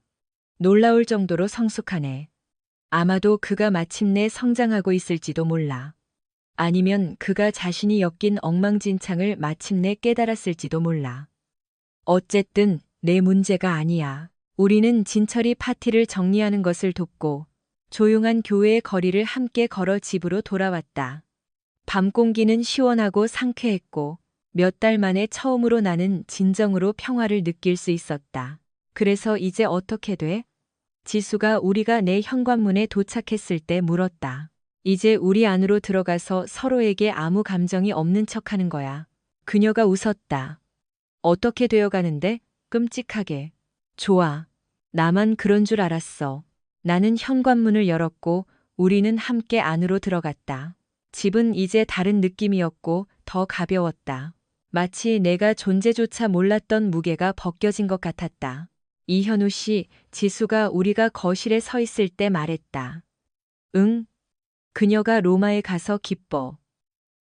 놀라울 정도로 성숙하네. 아마도 그가 마침내 성장하고 있을지도 몰라. 아니면 그가 자신이 엮인 엉망진창을 마침내 깨달았을지도 몰라. 어쨌든 내 문제가 아니야. 우리는 진철이 파티를 정리하는 것을 돕고 조용한 교회의 거리를 함께 걸어 집으로 돌아왔다. 밤 공기는 시원하고 상쾌했고 몇 달 만에 처음으로 나는 진정으로 평화를 느낄 수 있었다. 그래서 이제 어떻게 돼? 지수가 우리가 내 현관문에 도착했을 때 물었다. 이제 우리 안으로 들어가서 서로에게 아무 감정이 없는 척하는 거야. 그녀가 웃었다. 어떻게 되어가는데? 끔찍하게. 좋아. 나만 그런 줄 알았어. 나는 현관문을 열었고 우리는 함께 안으로 들어갔다. 집은 이제 다른 느낌이었고 더 가벼웠다. 마치 내가 존재조차 몰랐던 무게가 벗겨진 것 같았다. 이현우 씨, 지수가 우리가 거실에 서 있을 때 말했다. 응? 그녀가 로마에 가서 기뻐.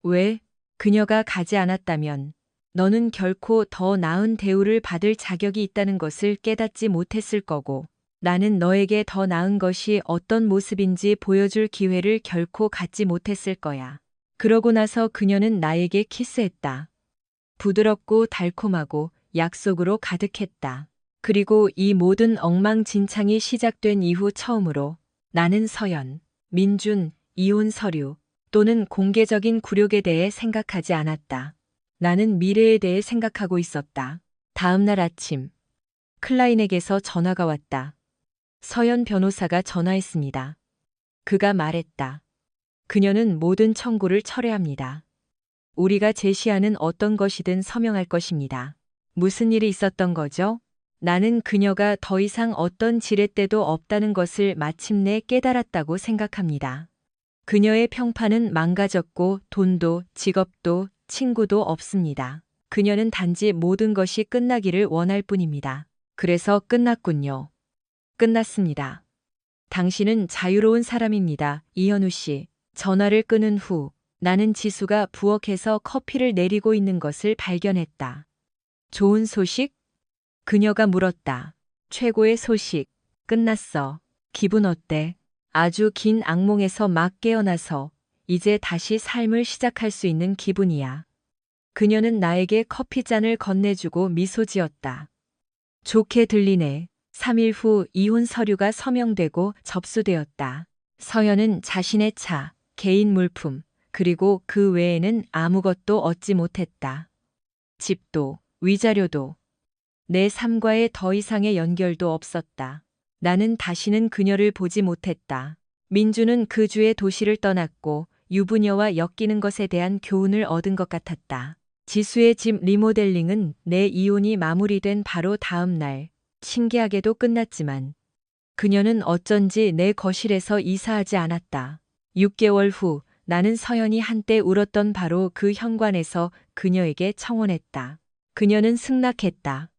왜? 그녀가 가지 않았다면 너는 결코 더 나은 대우를 받을 자격이 있다는 것을 깨닫지 못했을 거고 나는 너에게 더 나은 것이 어떤 모습인지 보여줄 기회를 결코 갖지 못했을 거야. 그러고 나서 그녀는 나에게 키스했다. 부드럽고 달콤하고 약속으로 가득했다. 그리고 이 모든 엉망진창이 시작된 이후 처음으로 나는 서연, 민준, 이혼 서류 또는 공개적인 굴욕에 대해 생각하지 않았다. 나는 미래에 대해 생각하고 있었다. 다음 날 아침, 클라인에게서 전화가 왔다. 서연 변호사가 전화했습니다. 그가 말했다. 그녀는 모든 청구를 철회합니다. 우리가 제시하는 어떤 것이든 서명할 것입니다. 무슨 일이 있었던 거죠? 나는 그녀가 더 이상 어떤 지렛대도 없다는 것을 마침내 깨달았다고 생각합니다. 그녀의 평판은 망가졌고 돈도 직업도 친구도 없습니다. 그녀는 단지 모든 것이 끝나기를 원할 뿐입니다. 그래서 끝났군요. 끝났습니다. 당신은 자유로운 사람입니다. 이현우 씨. 전화를 끊은 후 나는 지수가 부엌에서 커피를 내리고 있는 것을 발견했다. 좋은 소식? 그녀가 물었다. 최고의 소식. 끝났어. 기분 어때? 아주 긴 악몽에서 막 깨어나서 이제 다시 삶을 시작할 수 있는 기분이야. 그녀는 나에게 커피잔을 건네주고 미소 지었다. 좋게 들리네. 3일 후 이혼 서류가 서명되고 접수되었다. 서연은 자신의 차, 개인 물품, 그리고 그 외에는 아무것도 얻지 못했다. 집도, 위자료도. 내 삶과의 더 이상의 연결도 없었다. 나는 다시는 그녀를 보지 못했다. 민주는 그 주에 도시를 떠났고 유부녀와 엮이는 것에 대한 교훈을 얻은 것 같았다. 지수의 집 리모델링은 내 이혼이 마무리된 바로 다음 날, 신기하게도 끝났지만 그녀는 어쩐지 내 거실에서 이사하지 않았다. 6개월 후 나는 서연이 한때 울었던 바로 그 현관에서 그녀에게 청혼했다. 그녀는 승낙했다.